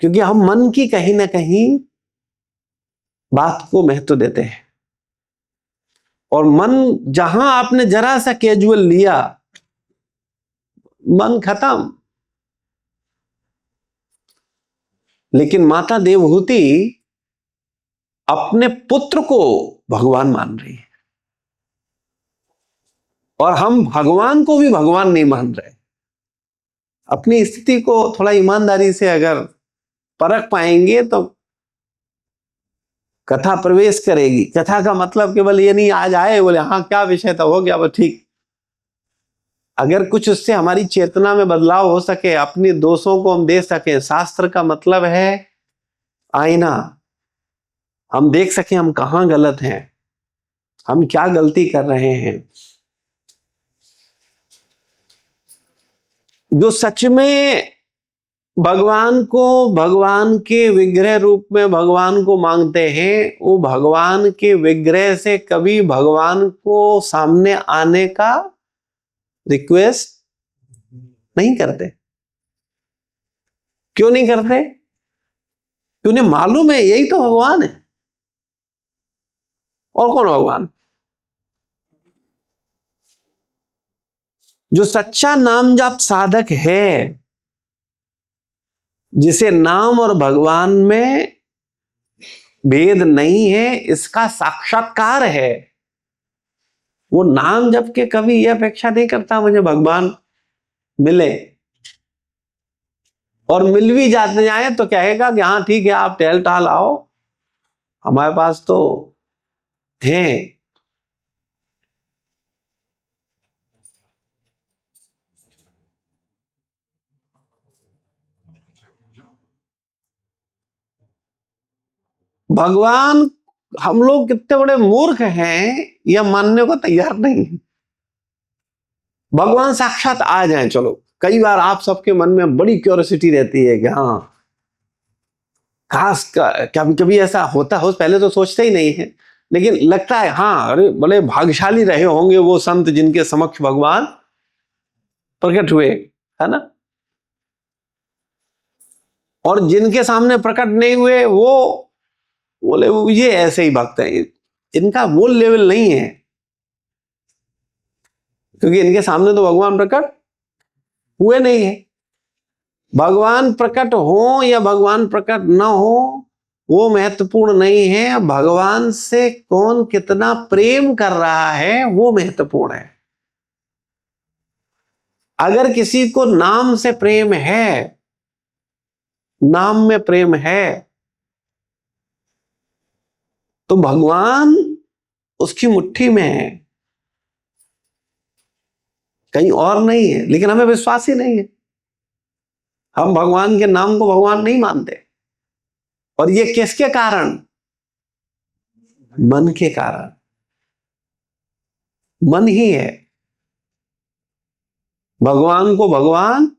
क्योंकि हम मन की कहीं ना कहीं बात को महत्व देते हैं, और मन जहां आपने जरा सा कैजुअल लिया, मन खत्म। लेकिन माता देवहूति अपने पुत्र को भगवान मान रही है, और हम भगवान को भी भगवान नहीं मान रहे। अपनी स्थिति को थोड़ा ईमानदारी से अगर परख पाएंगे तो कथा प्रवेश करेगी। कथा का मतलब केवल ये नहीं आज आए बोले हाँ क्या विषय था, हो गया बस ठीक। अगर कुछ उससे हमारी चेतना में बदलाव हो सके, अपने दोषों को हम देख सके, शास्त्र का मतलब है आईना, हम देख सके हम कहां गलत हैं, हम क्या गलती कर रहे हैं। जो सच में भगवान को भगवान के विग्रह रूप में भगवान को मांगते हैं, वो भगवान के विग्रह से कभी भगवान को सामने आने का रिक्वेस्ट नहीं करते। क्यों नहीं करते? क्यों? उन्हें मालूम है यही तो भगवान है, और कौन भगवान? जो सच्चा नाम जाप साधक है, जिसे नाम और भगवान में भेद नहीं है, इसका साक्षात्कार है, वो नाम जप के कभी यह अपेक्षा नहीं करता मुझे भगवान मिले। और मिल भी जाते जाए तो कहेगा कि हाँ ठीक है आप टहल टहल आओ, हमारे पास तो है। भगवान, हम लोग कितने बड़े मूर्ख हैं यह मानने को तैयार नहीं है। भगवान साक्षात आ जाए, चलो कई बार आप सबके मन में बड़ी क्यूरियोसिटी रहती है कि हाँ खास कभी कभी ऐसा होता हो, पहले तो सोचते ही नहीं है, लेकिन लगता है हाँ अरे बड़े भाग्यशाली रहे होंगे वो संत जिनके समक्ष भगवान प्रकट हुए, है ना। और जिनके सामने प्रकट नहीं हुए वो बोले ये ऐसे ही भक्त हैं, इनका वो लेवल नहीं है, क्योंकि इनके सामने तो भगवान प्रकट हुए नहीं है। भगवान प्रकट हो या भगवान प्रकट ना हो, वो महत्वपूर्ण नहीं है, भगवान से कौन कितना प्रेम कर रहा है वो महत्वपूर्ण है। अगर किसी को नाम से प्रेम है, नाम में प्रेम है, तो भगवान उसकी मुट्ठी में है, कहीं और नहीं है। लेकिन हमें विश्वास ही नहीं है, हम भगवान के नाम को भगवान नहीं मानते। और ये किसके कारण? मन के कारण। मन ही है भगवान को भगवान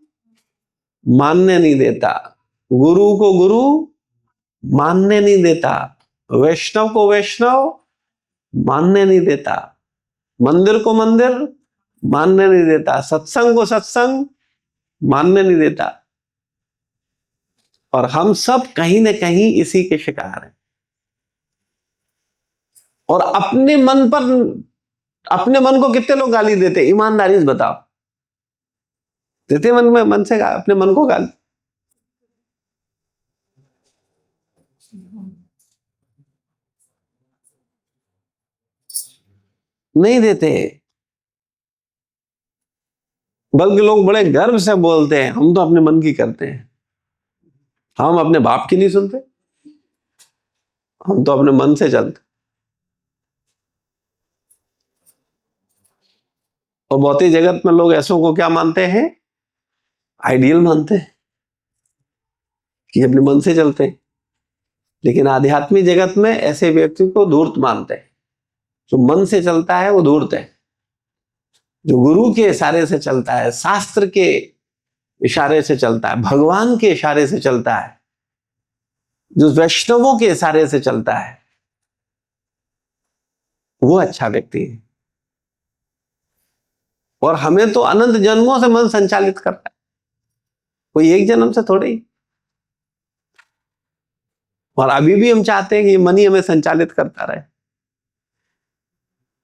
मानने नहीं देता, गुरु को गुरु मानने नहीं देता, वैष्णव को वैष्णव मानने नहीं देता, मंदिर को मंदिर मानने नहीं देता, सत्संग को सत्संग मानने नहीं देता। और हम सब कहीं ना कहीं इसी के शिकार हैं। और अपने मन को कितने लोग गाली देते? ईमानदारी से बताओ, देते मन से अपने मन को गाली? नहीं देते। बल्कि लोग बड़े गर्व से बोलते हैं, हम तो अपने मन की करते हैं, हम अपने बाप की नहीं सुनते, हम तो अपने मन से चलते। और भौतिक जगत में लोग ऐसों को क्या मानते हैं? आइडियल मानते हैं कि अपने मन से चलते हैं। लेकिन आध्यात्मिक जगत में ऐसे व्यक्ति को धूर्त मानते हैं। जो मन से चलता है वो धूर्त है, जो गुरु के इशारे से चलता है, शास्त्र के इशारे से चलता है, भगवान के इशारे से चलता है, जो वैष्णवों के इशारे से चलता है, वो अच्छा व्यक्ति है। और हमें तो अनंत जन्मों से मन संचालित करता है, कोई एक जन्म से थोड़े ही। और अभी भी हम चाहते हैं कि ये मन ही हमें संचालित करता रहे।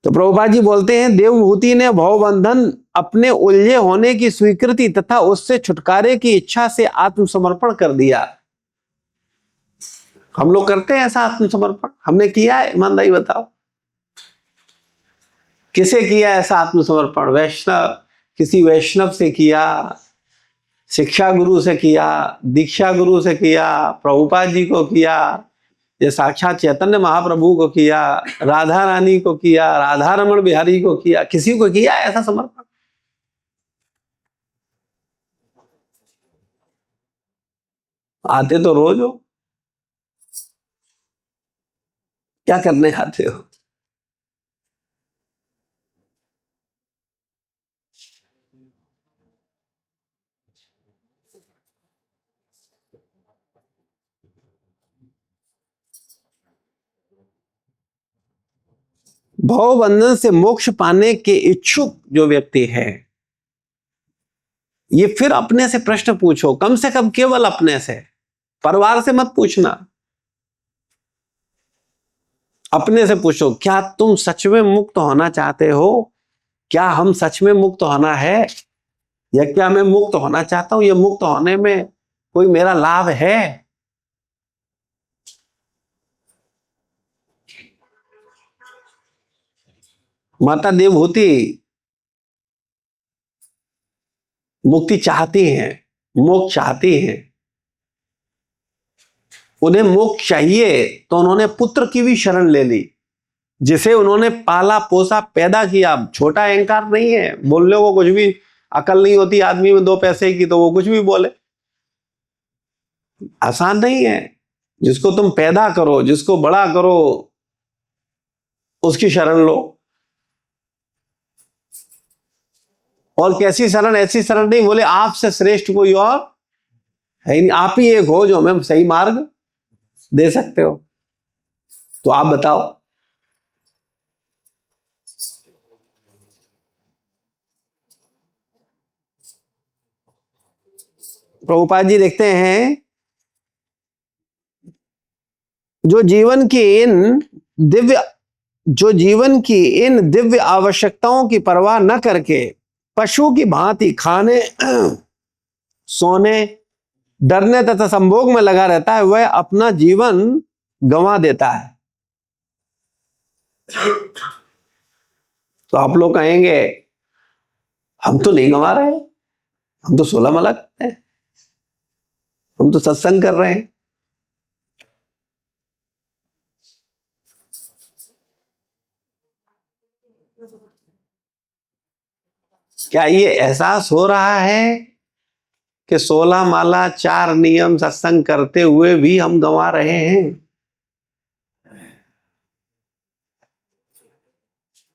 तो प्रभुपाद जी बोलते हैं, देवभूति ने भवबंधन अपने उलझे होने की स्वीकृति तथा उससे छुटकारे की इच्छा से आत्मसमर्पण कर दिया। हम लोग करते हैं ऐसा आत्मसमर्पण? हमने किया है? ईमानदारी बताओ, किसे किया ऐसा आत्मसमर्पण? वैष्णव, किसी वैष्णव से किया, शिक्षा गुरु से किया, दीक्षा गुरु से किया, प्रभुपाद जी को किया, ये साक्षात चैतन्य महाप्रभु को किया, राधा रानी को किया, राधा रमण बिहारी को किया, किसी को किया ऐसा समर्पण? आते तो रोज हो, क्या करने आते हो? भव बंधन से मोक्ष पाने के इच्छुक जो व्यक्ति है, ये फिर अपने से प्रश्न पूछो, कम से कम केवल अपने से, परिवार से मत पूछना, अपने से पूछो, क्या तुम सच में मुक्त होना चाहते हो? क्या हम सच में मुक्त होना है, या क्या मैं मुक्त होना चाहता हूं? ये मुक्त होने में कोई मेरा लाभ है? माता देवभूति मुक्ति चाहती हैं, मोक्ष चाहती हैं। उन्हें मोक्ष चाहिए तो उन्होंने पुत्र की भी शरण ले ली, जिसे उन्होंने पाला पोसा पैदा किया। छोटा अहंकार नहीं है, बोलने को कुछ भी अकल नहीं होती आदमी में 2 पैसे की, तो वो कुछ भी बोले। आसान नहीं है। जिसको तुम पैदा करो, जिसको बड़ा करो, उसकी शरण लो। और कैसी शरण? ऐसी शरण नहीं, बोले आपसे श्रेष्ठ कोई और है नहीं, आप ही एक हो जो हमें सही मार्ग दे सकते हो। तो आप बताओ। प्रभुपाद जी लिखते हैं, जो जीवन की इन दिव्य आवश्यकताओं की परवाह न करके पशु की भांति खाने, सोने, डरने तथा संभोग में लगा रहता है, वह अपना जीवन गंवा देता है। तो आप लोग कहेंगे हम तो नहीं गंवा रहे, हम तो 16 माला करते हैं, हम तो सत्संग कर रहे हैं। क्या ये एहसास हो रहा है कि 16 माला 4 नियम सत्संग करते हुए भी हम गंवा रहे हैं?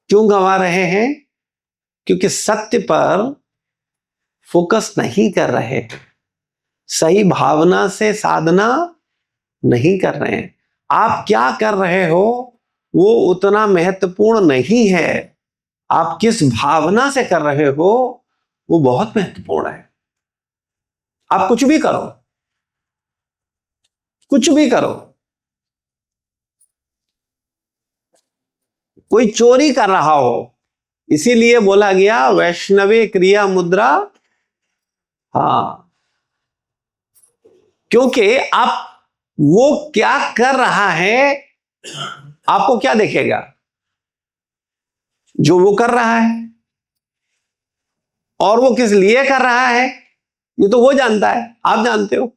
क्यों गंवा रहे हैं? क्योंकि सत्य पर फोकस नहीं कर रहे, सही भावना से साधना नहीं कर रहे हैं। आप क्या कर रहे हो वो उतना महत्वपूर्ण नहीं है, आप किस भावना से कर रहे हो वो बहुत महत्वपूर्ण है। आप कुछ भी करो, कुछ भी करो, कोई चोरी कर रहा हो, इसीलिए बोला गया वैष्णवे क्रिया मुद्रा। हाँ, क्योंकि आप वो क्या कर रहा है आपको क्या देखेगा? जो वो कर रहा है, और वो किस लिए कर रहा है ये तो वो जानता है, आप जानते हो।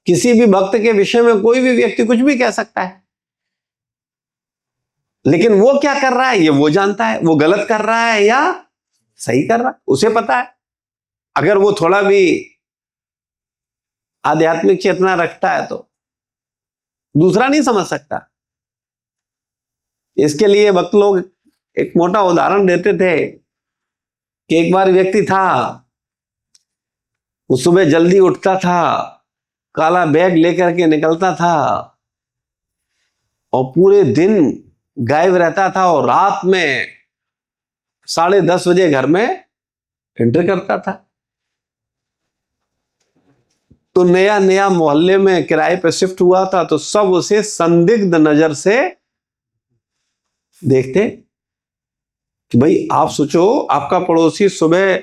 किसी भी भक्त के विषय में कोई भी व्यक्ति कुछ भी कह सकता है, लेकिन वो क्या कर रहा है ये वो जानता है, वो गलत कर रहा है या सही कर रहा है उसे पता है। अगर वो थोड़ा भी आध्यात्मिक चेतना रखता है तो दूसरा नहीं समझ सकता। इसके लिए भक्त लोग एक मोटा उदाहरण देते थे कि एक बार व्यक्ति था, वो सुबह जल्दी उठता था, काला बैग लेकर के निकलता था और पूरे दिन गायब रहता था, और रात में 10:30 बजे घर में एंटर करता था। तो नया नया मोहल्ले में किराए पे शिफ्ट हुआ था, तो सब उसे संदिग्ध नजर से देखते कि भाई आप सोचो आपका पड़ोसी सुबह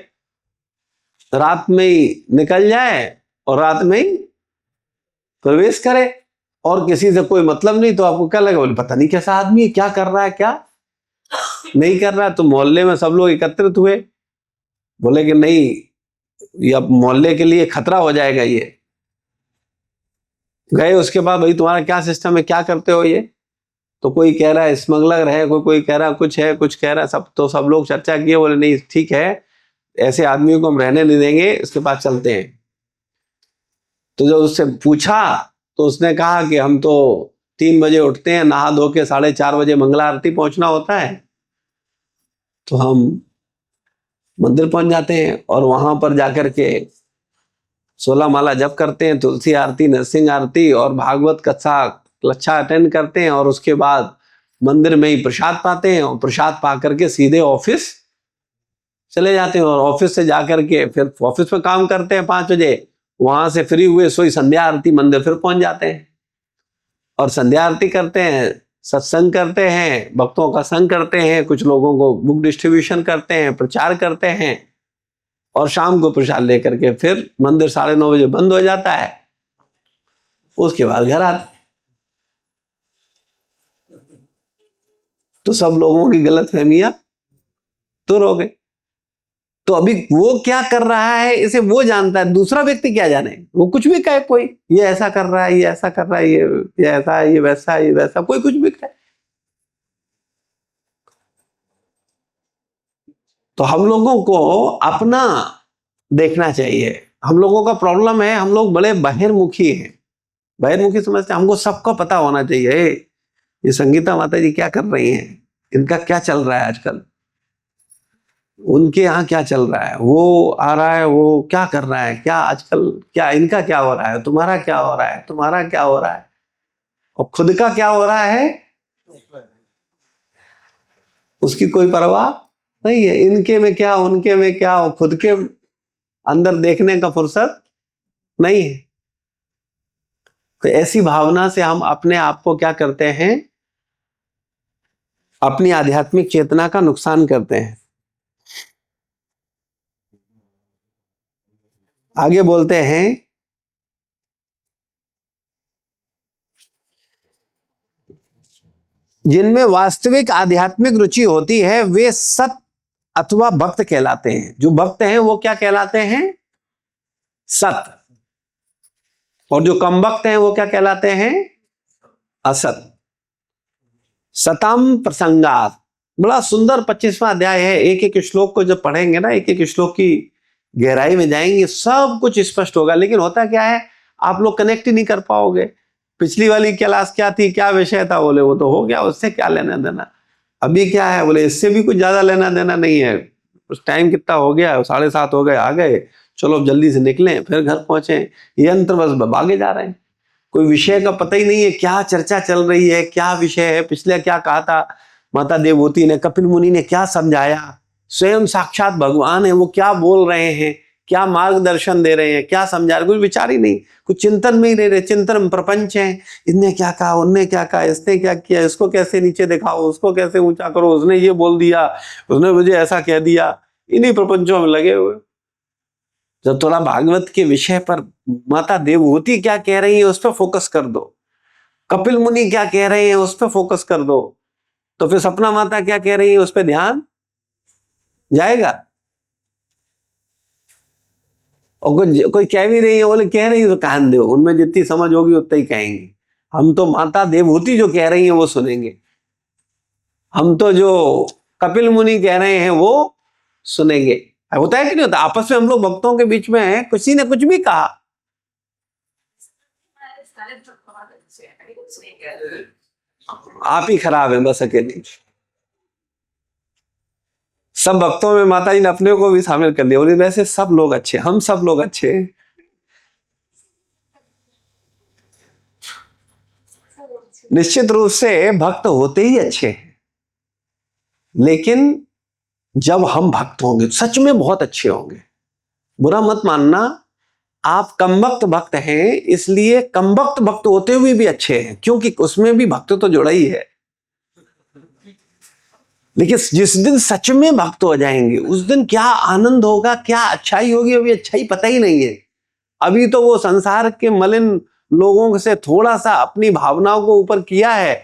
रात में ही निकल जाए और रात में ही प्रवेश करे और किसी से कोई मतलब नहीं, तो आपको क्या लगेगा? बोले पता नहीं कैसा आदमी है, क्या कर रहा है क्या नहीं कर रहा है। तो मोहल्ले में सब लोग एकत्रित हुए, बोले कि नहीं ये अब मोहल्ले के लिए खतरा हो जाएगा। ये गए, उसके बाद भाई तुम्हारा क्या सिस्टम है, क्या करते हो ये? तो कोई कह रहा है स्मगलर है, कोई कह रहा है कुछ है, कुछ कह रहा है, सब लोग चर्चा किए, बोले नहीं ठीक है, ऐसे आदमियों को हम रहने नहीं देंगे, इसके पास चलते हैं। तो जब उससे पूछा तो उसने कहा कि हम तो 3 बजे उठते हैं, नहा धो के 4:30 बजे मंगला आरती पहुंचना होता है, तो हम मंदिर पहुंच जाते हैं और वहां पर जाकर के 16 माला जप करते हैं, तुलसी आरती, नरसिंह आरती और भागवत कथा लच्छा अटेंड करते हैं, और उसके बाद मंदिर में ही प्रसाद पाते हैं, और प्रसाद पा करके सीधे ऑफिस चले जाते हैं, और ऑफिस से जाकर के फिर ऑफिस में काम करते हैं 5 बजे, वहां से फ्री हुए सोई संध्या आरती मंदिर फिर पहुंच जाते हैं, और संध्या आरती करते हैं, सत्संग करते हैं, भक्तों का संग करते हैं, कुछ लोगों को बुक डिस्ट्रीब्यूशन करते हैं, प्रचार करते हैं, और शाम को प्रसाद लेकर के फिर मंदिर 9:30 बजे बंद हो जाता है। उसके बाद घर आते। तो सब लोगों की गलत फहमियां दूर हो गई। तो अभी वो क्या कर रहा है इसे वो जानता है, दूसरा व्यक्ति क्या जाने, वो कुछ भी कहे, कोई ये ऐसा कर रहा है, ये ऐसा कर रहा है, ये ऐसा है, ये वैसा है, ये वैसा, कोई कुछ भी कहे। तो हम लोगों को अपना देखना चाहिए। हम लोगों का प्रॉब्लम है, हम लोग बड़े बहिर्मुखी हैं, बहिर्मुखी समझते हैं। हमको सबको पता होना चाहिए ये संगीता माता जी क्या कर रही हैं, इनका क्या चल रहा है आजकल, उनके यहाँ क्या चल रहा है, वो आ रहा है वो क्या कर रहा है, क्या आजकल क्या इनका क्या हो रहा है, तुम्हारा क्या हो रहा है, तुम्हारा क्या हो रहा है, और खुद का क्या हो रहा है उसकी कोई परवाह नहीं है। इनके में क्या, उनके में क्या, और खुद के अंदर देखने का फुर्सत नहीं है। तो ऐसी भावना से हम अपने आप को क्या करते हैं, अपनी आध्यात्मिक चेतना का नुकसान करते हैं। आगे बोलते हैं जिनमें वास्तविक आध्यात्मिक रुचि होती है वे सत अथवा भक्त कहलाते हैं। जो भक्त हैं वो क्या कहलाते हैं? सत। और जो कम भक्त हैं वो क्या कहलाते हैं? असत। सतम प्रसंगात, बड़ा सुंदर 25वां अध्याय है। एक एक श्लोक को जब पढ़ेंगे ना, एक एक श्लोक की गहराई में जाएंगे, सब कुछ स्पष्ट होगा। लेकिन होता क्या है, आप लोग कनेक्ट ही नहीं कर पाओगे। पिछली वाली क्लास क्या थी, क्या विषय था, बोले वो तो हो गया, उससे क्या लेना देना। अभी क्या है, बोले इससे भी कुछ ज्यादा लेना देना नहीं है। उस टाइम कितना हो गया, 7:30 हो गए, आ गए, चलो अब जल्दी से निकलें, फिर घर पहुंचे। ये अंतर बस भागे जा रहे हैं। कोई विषय का पता ही नहीं है, क्या चर्चा चल रही है, क्या विषय है, पिछले क्या कहा था माता देवहूति ने, कपिल मुनि ने क्या समझाया, स्वयं साक्षात भगवान है वो क्या बोल रहे हैं, क्या मार्गदर्शन दे रहे हैं, क्या समझा रहे, कुछ विचार ही नहीं, कुछ चिंतन में ही रह रहे। चिंतन में प्रपंच है, इनने क्या कहा, उनने क्या कहा, इसने क्या किया, इसको कैसे नीचे दिखाओ, उसको कैसे ऊंचा करो, उसने ये बोल दिया, उसने मुझे ऐसा कह दिया, इन्हीं प्रपंचों में लगे हुए। जब थोड़ा भागवत के विषय पर माता देवहूति क्या कह रही है उस पर फोकस कर दो, कपिल मुनि क्या कह रहे हैं उस पर फोकस कर दो, तो फिर सपना माता क्या कह रही है उस पर ध्यान जाएगा। और कोई कह भी रही है, बोले कह रही है तो कान दो, उनमें जितनी समझ होगी उतना ही कहेंगे। हम तो माता देवहूति जो कह रही है वो सुनेंगे, हम तो जो कपिल मुनि कह रहे हैं वो सुनेंगे। होता है कि नहीं होता, आपस में हम लोग भक्तों के बीच में है, किसी ने कुछ भी कहा, आप ही खराब है बस अकेले। सब भक्तों में माता जी ने अपने को भी शामिल कर लिया, बोले वैसे सब लोग अच्छे, हम सब लोग अच्छे। निश्चित रूप से भक्त होते ही अच्छे हैं, लेकिन जब हम भक्त होंगे सच में बहुत अच्छे होंगे। बुरा मत मानना, आप कमबख्त भक्त हैं इसलिए कमबख्त भक्त होते हुए भी अच्छे हैं, क्योंकि उसमें भी भक्त तो जुड़ा ही है। लेकिन जिस दिन सच में भक्त हो जाएंगे उस दिन क्या आनंद होगा, क्या अच्छाई होगी, अभी अच्छाई पता ही नहीं है। अभी तो वो संसार के मलिन लोगों से थोड़ा सा अपनी भावनाओं को ऊपर किया है,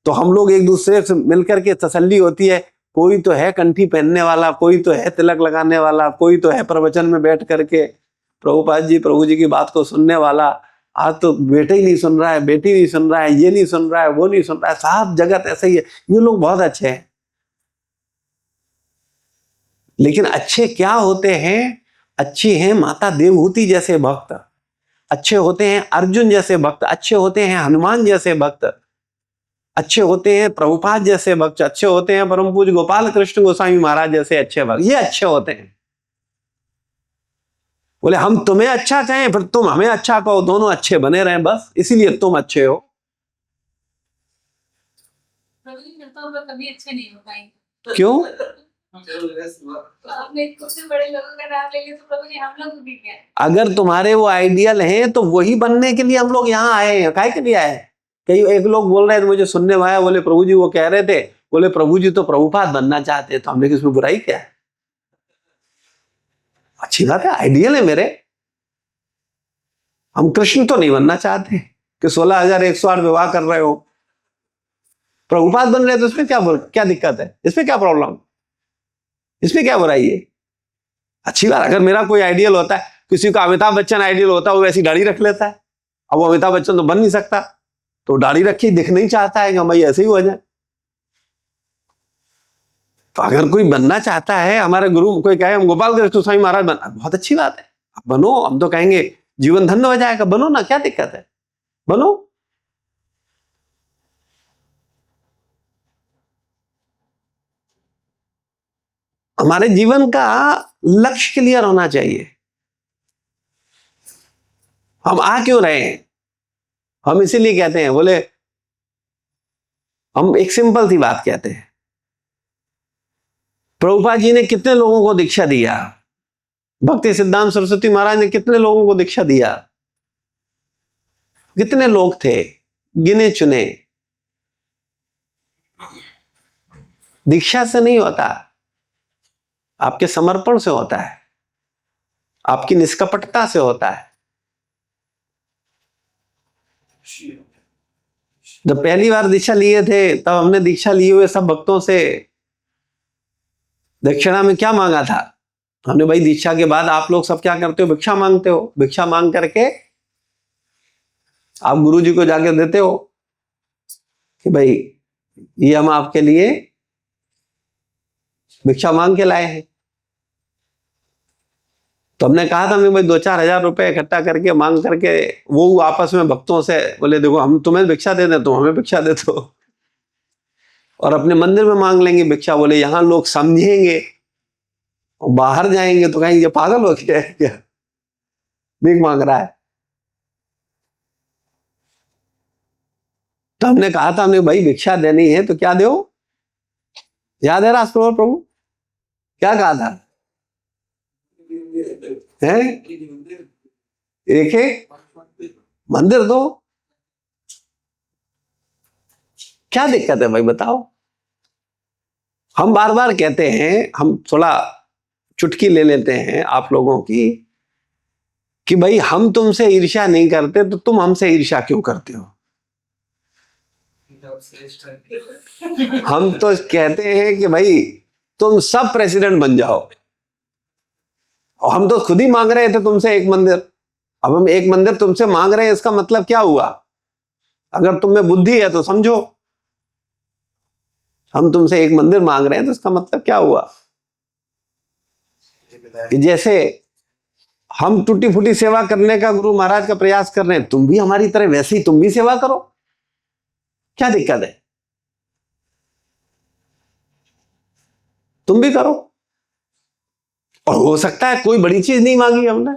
तो हम लोग एक दूसरे से मिलकर के तसल्ली होती है। कोई तो है कंठी पहनने वाला, कोई तो है तिलक लगाने वाला, कोई तो है प्रवचन में बैठ करके प्रभुपाद जी प्रभु जी की बात को सुनने वाला। आज तो बेटे ही नहीं सुन रहा है, बेटी नहीं सुन रहा है, ये नहीं सुन रहा है, वो नहीं सुन रहा है, साफ जगत ऐसा ही है। ये लोग बहुत अच्छे हैं, लेकिन अच्छे क्या होते हैं? अच्छे हैं माता देवहूति जैसे भक्त, अच्छे होते हैं अर्जुन जैसे भक्त, अच्छे होते हैं हनुमान जैसे भक्त, अच्छे होते हैं प्रभुपाद जैसे भक्त, अच्छे होते हैं परम पूज्य गोपाल कृष्ण गोस्वामी महाराज जैसे अच्छे भक्त। ये अच्छे होते हैं। बोले हम तुम्हें अच्छा कहें फिर तुम हमें अच्छा कहो, दोनों अच्छे बने रहें बस, इसीलिए तुम अच्छे हो। कभी अच्छे नहीं हो पाएंगे। क्यों? आपने कुछ बड़े लोगों का नाम ले लिया तो प्रभु जी हम लोग भी क्या? अगर तुम्हारे वो आइडियल हैं तो वही बनने के लिए हम लोग यहाँ आए हैं। काहे के लिए आए? कई एक लोग बोल रहे थे, मुझे सुनने में आया, बोले प्रभु जी वो कह रहे थे, बोले प्रभु जी तो प्रभुपाद बनना चाहते, तो हमने किसमें बुराई क्या है? अच्छी बात है, आइडियल है मेरे। हम कृष्ण तो नहीं बनना चाहते कि 16,108 विवाह कर रहे हो। प्रभुपाद बन रहे तो इसमें क्या दिक्कत है? इसमें क्या प्रॉब्लम, इसमें क्या बुराई है? अच्छी बात। अगर मेरा कोई आइडियल होता है, किसी का अमिताभ बच्चन आइडियल होता है, वो वैसी दाढ़ी रख लेता है। अब वो अमिताभ बच्चन तो बन नहीं सकता, तो दाढ़ी रखी दिख नहीं चाहता है कि भाई ऐसे ही हो जाए। तो अगर कोई बनना चाहता है, हमारे गुरु कोई कहे हम गोपाल कृष्ण गोस्वामी महाराज बना, बहुत अच्छी बात है, आप बनो। हम तो कहेंगे जीवन धन्य हो जाएगा, बनो ना, क्या दिक्कत है, बनो। हमारे जीवन का लक्ष्य क्लियर होना चाहिए। हम आ क्यों रहे हैं? हम इसीलिए कहते हैं, बोले हम एक सिंपल सी बात कहते हैं, प्रभुपाद जी ने कितने लोगों को दीक्षा दिया, भक्ति सिद्धांत सरस्वती महाराज ने कितने लोगों को दीक्षा दिया, कितने लोग थे, गिने चुने। दीक्षा से नहीं होता, आपके समर्पण से होता है, आपकी निष्कपटता से होता है। जब पहली बार दीक्षा लिए थे तब हमने दीक्षा लिए हुए सब भक्तों से दक्षिणा में क्या मांगा था? हमने भाई दीक्षा के बाद आप लोग सब क्या करते हो? भिक्षा मांगते हो। भिक्षा मांग करके आप गुरु जी को जाके देते हो कि भाई ये हम आपके लिए भिक्षा मांग के लाए हैं। तो हमने कहा था मैं भाई 2-4 हजार रुपए इकट्ठा करके मांग करके वो आपस में भक्तों से बोले देखो हम तुम्हें भिक्षा दे दें, तुम हमें भिक्षा दे दो, और अपने मंदिर में मांग लेंगे भिक्षा। बोले यहां लोग समझेंगे और बाहर जाएंगे तो कहेंगे ये पागल हो गया है क्या, भीख मांग रहा है। तो हमने कहा था हमने भाई भिक्षा देनी है तो क्या दो? याद है राष्ट्रपति प्रभु क्या कहा था? है एक मंदिर दो। क्या दिक्कत है भाई बताओ? हम बार बार कहते हैं, हम थोड़ा चुटकी ले लेते हैं आप लोगों की कि भाई हम तुमसे ईर्ष्या नहीं करते तो तुम हमसे ईर्ष्या क्यों करते हो? हम तो कहते हैं कि भाई तुम सब प्रेसिडेंट बन जाओ, और हम तो खुद ही मांग रहे थे तुमसे एक मंदिर। अब हम एक मंदिर तुमसे मांग रहे हैं, इसका मतलब क्या हुआ? अगर तुम में बुद्धि है तो समझो, हम तुमसे एक मंदिर मांग रहे हैं तो इसका मतलब क्या हुआ कि जैसे हम टूटी फूटी सेवा करने का गुरु महाराज का प्रयास कर रहे हैं, तुम भी हमारी तरह वैसे ही तुम भी सेवा करो। क्या दिक्कत है? तुम भी करो। और हो सकता है कोई बड़ी चीज नहीं मांगी हमने,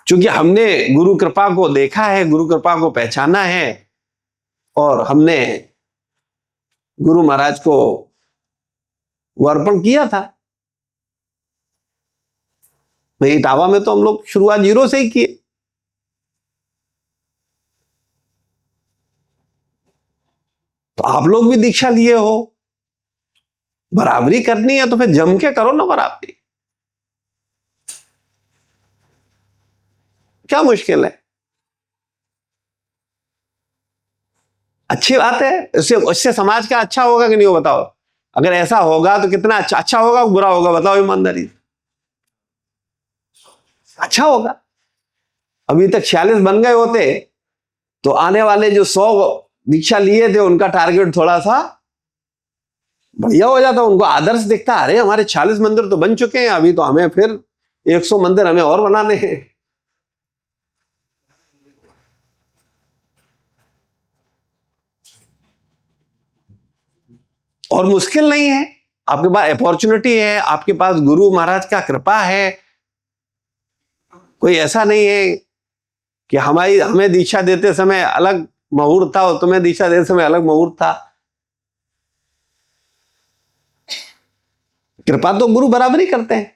क्योंकि हमने गुरु कृपा को देखा है, गुरु कृपा को पहचाना है, और हमने गुरु महाराज को वो अर्पण किया था। भाई इटावा में तो हम लोग शुरुआत 0 से ही किए। तो आप लोग भी दीक्षा लिए हो, बराबरी करनी है तो फिर जम के करो ना बराबरी। क्या मुश्किल है? अच्छी बात है। इससे समाज का अच्छा होगा कि नहीं हो बताओ? अगर ऐसा होगा तो कितना अच्छा होगा, बुरा होगा बताओ ईमानदारी? अच्छा होगा। अभी तक 46 बन गए होते तो आने वाले जो 100 दीक्षा लिए थे उनका टारगेट थोड़ा सा बढ़िया हो जाता, उनको आदर्श दिखता, अरे हमारे 46 मंदिर तो बन चुके हैं, अभी तो हमें फिर 100 मंदिर हमें और बनाने हैं। और मुश्किल नहीं है, आपके पास अपॉर्चुनिटी है, आपके पास गुरु महाराज का कृपा है। कोई ऐसा नहीं है कि हमें दीक्षा देते समय अलग मुहूर्त था और तुम्हें दीक्षा देते समय अलग मुहूर्त था। कृपा तो गुरु बराबरी करते हैं,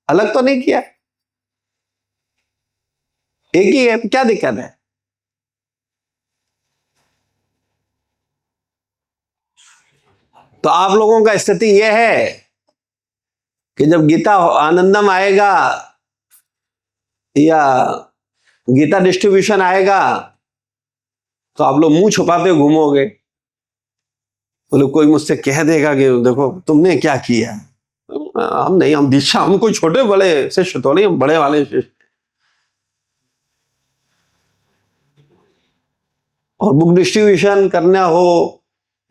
अलग तो नहीं किया, एक ही है। क्या दिक्कत है? तो आप लोगों का स्थिति यह है कि जब गीता आनंदम आएगा या गीता डिस्ट्रीब्यूशन आएगा तो आप लोग मुंह छुपाते घूमोगे। बोले कोई मुझसे कह देगा कि देखो तुमने क्या किया। हम नहीं, हम दीक्षा, हम कोई छोटे बड़े शिष्य तो नहीं, हम बड़े वाले शिष्य। और बुक डिस्ट्रीब्यूशन करना हो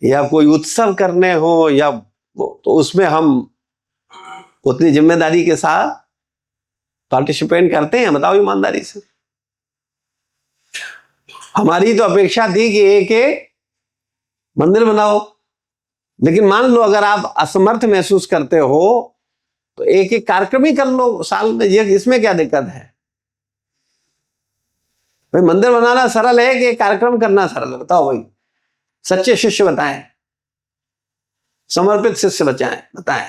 या कोई उत्सव करने हो या तो उसमें हम उतनी जिम्मेदारी के साथ पार्टिसिपेट करते हैं, बताओ ईमानदारी से। हमारी तो अपेक्षा थी कि एक मंदिर बनाओ, लेकिन मान लो अगर आप असमर्थ महसूस करते हो तो एक कार्यक्रम ही कर लो साल में, ये इसमें क्या दिक्कत है? भाई मंदिर बनाना सरल है कि कार्यक्रम करना सरल है? बताओ भाई, सच्चे शिष्य बताएं, समर्पित शिष्य बताएं।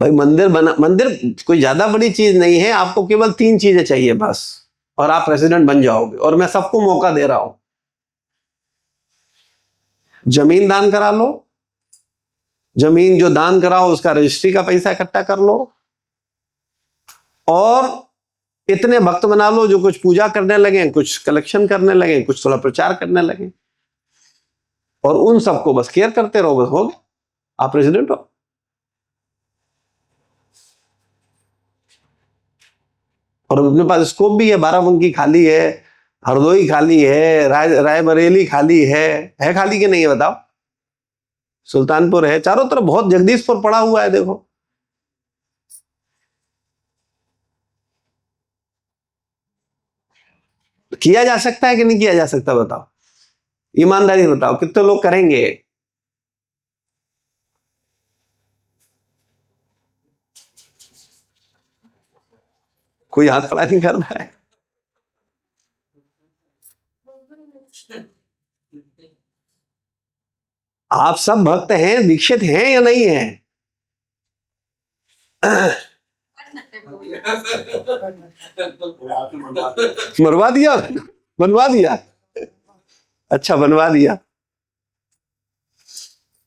भाई मंदिर कोई ज्यादा बड़ी चीज नहीं है, आपको केवल 3 चीजें चाहिए बस, और आप प्रेसिडेंट बन जाओगे। और मैं सबको मौका दे रहा हूं, जमीन दान करा लो, जमीन जो दान कराओ उसका रजिस्ट्री का पैसा इकट्ठा कर लो, और इतने भक्त बना लो जो कुछ पूजा करने लगे, कुछ कलेक्शन करने लगे, कुछ थोड़ा प्रचार करने लगे, और उन सबको बस केयर करते रहो, बस हो गए, आप प्रेसिडेंट हो। और अपने पास स्कोप भी है, बाराबंकी खाली है, हरदोई खाली है, रायबरेली खाली है खाली कि नहीं है बताओ? सुल्तानपुर है, चारों तरफ बहुत, जगदीशपुर पड़ा हुआ है, देखो। किया जा सकता है कि नहीं किया जा सकता बताओ? ईमानदारी बताओ, कितने लोग करेंगे? कोई हाथ खड़ा नहीं कर रहा है। आप सब भक्त हैं, दीक्षित हैं या नहीं है? मरवा दिया, बनवा दिया, अच्छा बनवा दिया।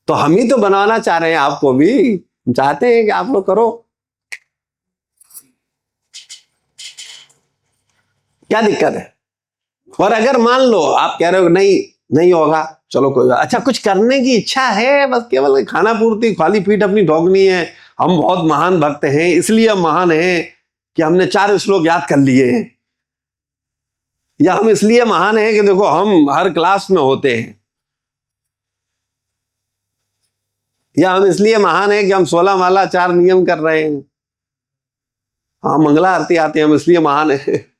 तो हम ही तो बनवाना चाह रहे हैं, आपको भी चाहते हैं कि आप लोग करो। क्या दिक्कत है? और अगर मान लो आप कह रहे हो नहीं नहीं होगा, चलो कोई बात, अच्छा कुछ करने की इच्छा है, बस केवल खाना पूर्ति, खाली पीठ अपनी ठोकनी है, हम बहुत महान भक्त हैं इसलिए हम महान हैं कि हमने 4 श्लोक याद कर लिए हैं, या हम इसलिए महान हैं कि देखो हम हर क्लास में होते हैं, या हम इसलिए महान हैं कि हम 16 माला 4 नियम कर रहे हैं, हाँ मंगला आरती आती है, हम इसलिए महान है।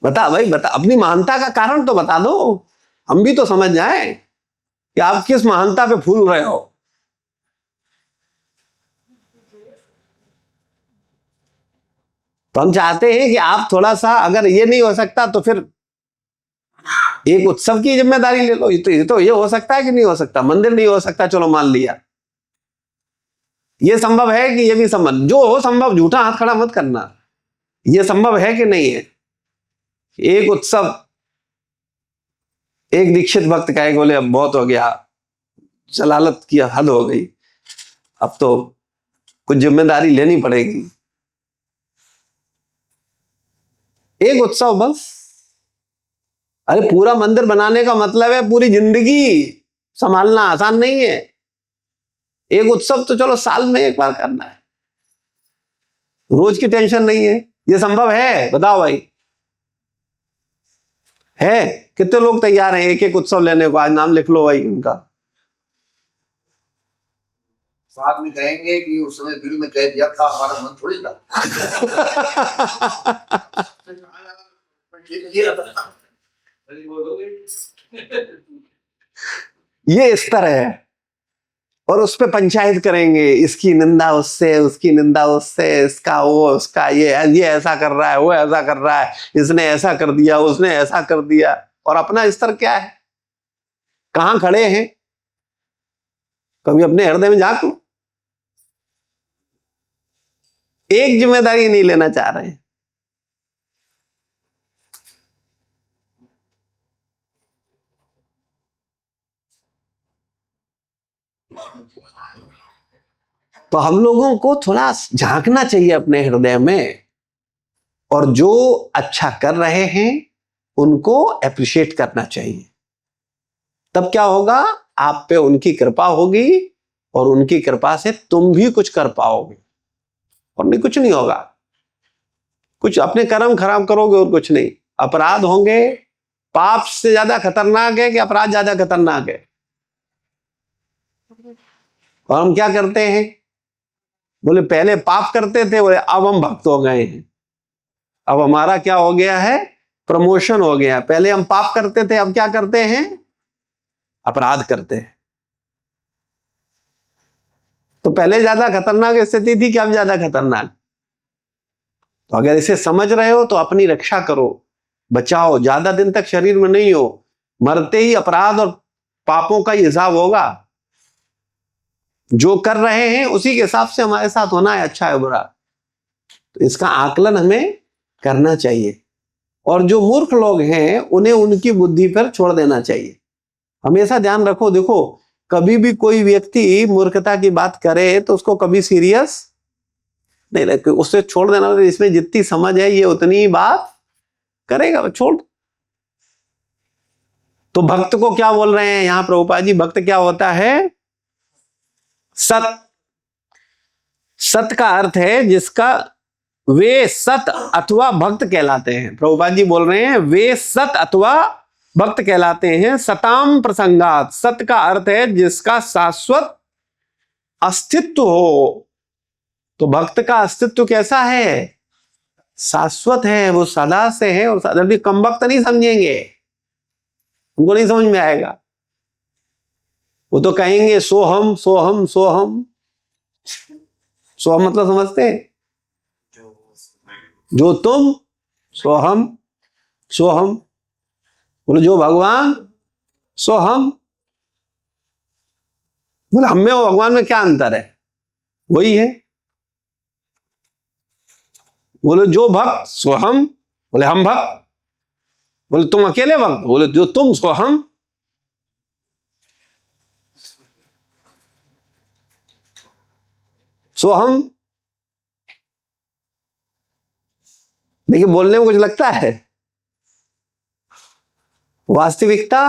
बता भाई, बता, अपनी महानता का कारण तो बता दो, हम भी तो समझ जाएं कि आप किस महानता पे फूल रहे हो। तो हम चाहते हैं कि आप थोड़ा सा, अगर ये नहीं हो सकता तो फिर एक उत्सव की जिम्मेदारी ले लो। ये हो सकता है कि नहीं हो सकता? मंदिर नहीं हो सकता, चलो मान लिया, ये संभव है कि ये भी संभव, जो हो संभव, झूठा हाथ खड़ा मत करना, ये संभव है कि नहीं है? एक उत्सव, एक दीक्षित भक्त कहे, बोले अब बहुत हो गया, जलालत की हद हो गई, अब तो कुछ जिम्मेदारी लेनी पड़ेगी। एक उत्सव बस। अरे पूरा मंदिर बनाने का मतलब है पूरी जिंदगी संभालना, आसान नहीं है। एक उत्सव तो चलो साल में एक बार करना है, रोज की टेंशन नहीं है। ये संभव है? बताओ भाई, है? कितने लोग तैयार हैं एक एक उत्सव लेने को? आज नाम लिख लो भाई उनका। साथ में कहेंगे कि उस समय दिल में कह दिया था, हमारा मन थोड़ी था। ये स्तर है, और उस पर पंचायत करेंगे, इसकी निंदा उससे, उसकी निंदा उससे, इसका वो, उसका ये ऐसा कर रहा है, वो ऐसा कर रहा है, इसने ऐसा कर दिया, उसने ऐसा कर दिया। और अपना स्तर क्या है, कहां खड़े हैं? कभी अपने हृदय में झांक लो। एक जिम्मेदारी नहीं लेना चाह रहे हैं। तो हम लोगों को थोड़ा झांकना चाहिए अपने हृदय में, और जो अच्छा कर रहे हैं उनको अप्रिशिएट करना चाहिए। तब क्या होगा, आप पे उनकी कृपा होगी, और उनकी कृपा से तुम भी कुछ कर पाओगे। और नहीं, कुछ नहीं होगा, कुछ अपने कर्म खराब करोगे और कुछ नहीं। अपराध होंगे, पाप से ज्यादा खतरनाक है कि अपराध ज्यादा खतरनाक है? और हम क्या करते हैं, बोले पहले पाप करते थे, बोले अब हम भक्त हो गए हैं, अब हमारा क्या हो गया है, प्रमोशन हो गया। पहले हम पाप करते थे, अब क्या करते हैं, अपराध करते हैं। तो पहले ज्यादा खतरनाक स्थिति थी कि अब ज्यादा खतरनाक? तो अगर इसे समझ रहे हो तो अपनी रक्षा करो, बचाओ, ज्यादा दिन तक शरीर में नहीं हो, मरते ही अपराध और पापों का हिसाब होगा। जो कर रहे हैं उसी के हिसाब से हमारे साथ होना है, अच्छा है बुरा। तो इसका आकलन हमें करना चाहिए, और जो मूर्ख लोग हैं उन्हें उनकी बुद्धि पर छोड़ देना चाहिए। हमेशा ध्यान रखो, देखो कभी भी कोई व्यक्ति मूर्खता की बात करे तो उसको कभी सीरियस नहीं लगे उससे छोड़ देना, इसमें जितनी समझ है ये उतनी बात करेगा, छोड़। तो भक्त को क्या बोल रहे हैं यहां प्रभुपाद जी? भक्त क्या होता है? सत। सत का अर्थ है जिसका, वे सत अथवा भक्त कहलाते हैं। प्रभुपाद जी बोल रहे हैं वे सत अथवा भक्त कहलाते हैं। सताम प्रसंगात, सत का अर्थ है जिसका शाश्वत अस्तित्व हो। तो भक्त का अस्तित्व कैसा है? शाश्वत है, वो सदा से है। और जल्दी कम भक्त नहीं समझेंगे, उनको नहीं समझ में आएगा। वो तो कहेंगे सोहम सोहम सोहम। सोहम मतलब समझते हैं? जो तुम, सोहम सोहम। बोले जो भगवान, सोहम। बोले हम में और भगवान में क्या अंतर है? वही है। बोले जो भक्त, सोहम। बोले हम भक्त। बोले तुम अकेले भक्त? बोले जो तुम, सोहम। सोहम। देखिए बोलने में कुछ लगता है, वास्तविकता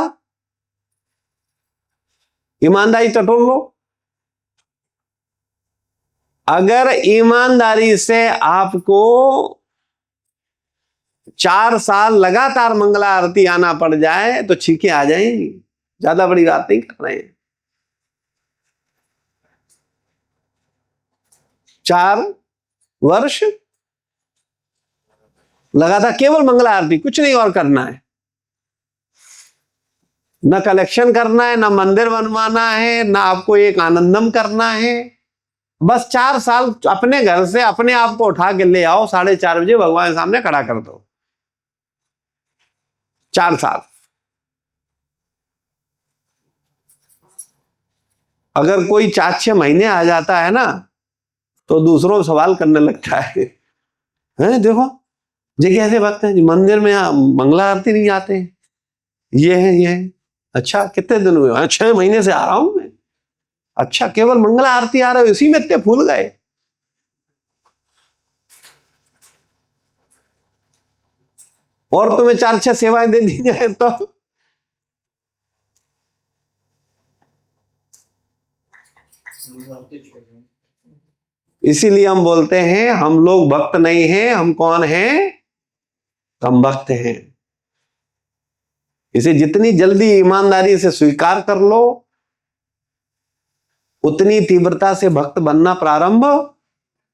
ईमानदारी टटोल लो। अगर ईमानदारी से आपको 4 साल लगातार मंगला आरती आना पड़ जाए तो छींकें आ जाएंगी। ज्यादा बड़ी बात नहीं कर रहे हैं। 4 वर्ष लगातार केवल मंगला आरती, कुछ नहीं और करना है। न कलेक्शन करना है, न मंदिर बनवाना है, न आपको एक आनंदम करना है। बस 4 साल अपने घर से अपने आप को उठा के ले आओ, 4:30 बजे भगवान के सामने खड़ा कर दो। 4 साल। अगर कोई 4-6 महीने आ जाता है ना तो दूसरों सवाल करने लगता है, हैं देखो ये कैसे भक्त हैं, मंदिर में मंगला आरती नहीं आते हैं, ये है। अच्छा कितने दिन हुए? 6 महीने से आ रहा हूं मैं। अच्छा केवल मंगला आरती आ रहा है, इसी में इतने फूल गए। और तुम्हें 4-6 सेवाएं दे दी जाए तो इसीलिए हम बोलते हैं हम लोग भक्त नहीं हैं, हम कौन हैं? हम भक्त हैं। इसे जितनी जल्दी ईमानदारी से स्वीकार कर लो उतनी तीव्रता से भक्त बनना प्रारंभ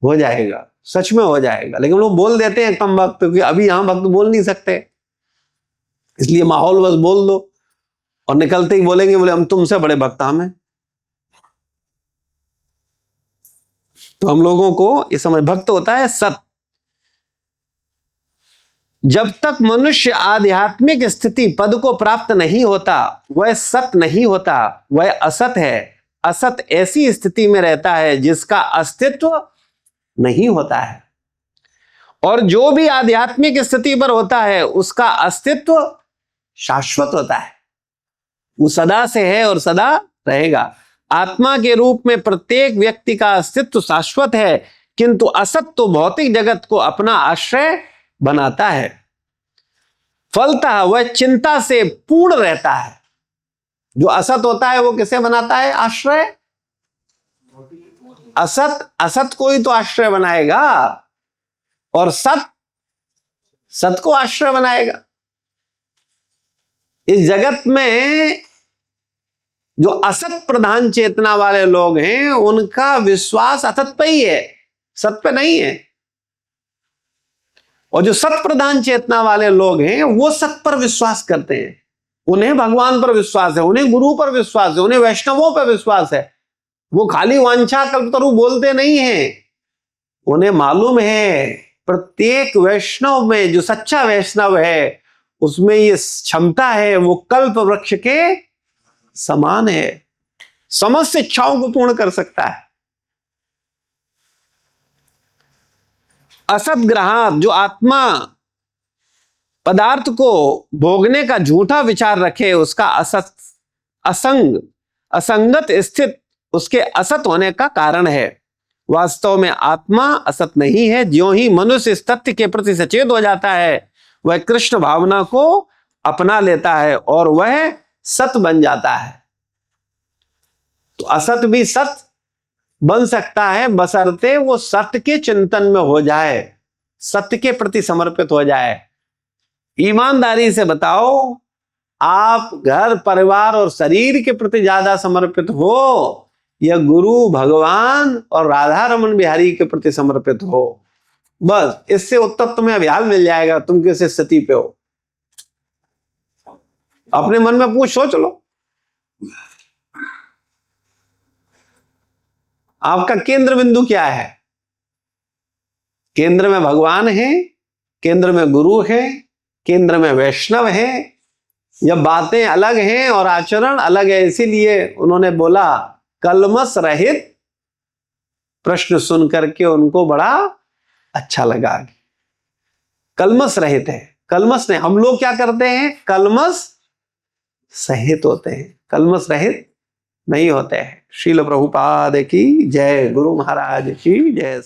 हो जाएगा, सच में हो जाएगा। लेकिन लोग बोल देते हैं कम भक्त, क्योंकि अभी यहां भक्त बोल नहीं सकते, इसलिए माहौल बस बोल दो और निकलते ही बोलेंगे, बोले हम तुमसे बड़े भक्त हमें। तो हम लोगों को इस समय भक्त होता है सत। जब तक मनुष्य आध्यात्मिक स्थिति पद को प्राप्त नहीं होता वह सत नहीं होता, वह असत है। असत ऐसी स्थिति में रहता है जिसका अस्तित्व नहीं होता है, और जो भी आध्यात्मिक स्थिति पर होता है उसका अस्तित्व शाश्वत होता है, वो सदा से है और सदा रहेगा। आत्मा के रूप में प्रत्येक व्यक्ति का अस्तित्व शाश्वत है, किंतु असत तो भौतिक जगत को अपना आश्रय बनाता है। फलतः वह चिंता से पूर्ण रहता है। जो असत होता है वो किसे बनाता है आश्रय? असत को ही तो आश्रय बनाएगा, और सत को आश्रय बनाएगा। इस जगत में जो असत प्रधान चेतना वाले लोग हैं उनका विश्वास असत पे ही है, सत पे नहीं है। और जो सत प्रधान चेतना वाले लोग हैं वो सत पर विश्वास करते हैं। उन्हें भगवान पर विश्वास है, उन्हें गुरु पर विश्वास है, उन्हें वैष्णवों पर विश्वास है। वो खाली वांछा कल्पतरु बोलते नहीं हैं, उन्हें मालूम है प्रत्येक वैष्णव में, जो सच्चा वैष्णव है उसमें ये क्षमता है, वो कल्प वृक्ष के समान है, समस्त इच्छाओं को पूर्ण कर सकता है। असत ग्राहक, जो आत्मा पदार्थ को भोगने का झूठा विचार रखे, उसका असत असंगत स्थित उसके असत होने का कारण है। वास्तव में आत्मा असत नहीं है। ज्यों ही मनुष्य इस तथ्य के प्रति सचेत हो जाता है, वह कृष्ण भावना को अपना लेता है और वह सत बन जाता है। तो असत भी सत बन सकता है बशर्ते वो सत्य के चिंतन में हो जाए, सत्य के प्रति समर्पित हो जाए। ईमानदारी से बताओ, आप घर परिवार और शरीर के प्रति ज्यादा समर्पित हो या गुरु भगवान और राधा रमन बिहारी के प्रति समर्पित हो? बस इससे उत्तर तुम्हें अभियान मिल जाएगा तुम किस स्थिति पे हो। अपने मन में पूछ सोच लो, आपका केंद्र बिंदु क्या है? केंद्र में भगवान है, केंद्र में गुरु है, केंद्र में वैष्णव है, या बातें अलग हैं और आचरण अलग है? इसीलिए उन्होंने बोला कलमस रहित। प्रश्न सुन करके उनको बड़ा अच्छा लगा। कलमस रहित है, कलमस नहीं। हम लोग क्या करते हैं? कलमस सहित होते हैं, कलमस रहित नहीं होते हैं। श्रील प्रभुपाद की जय, गुरु महाराज की जय।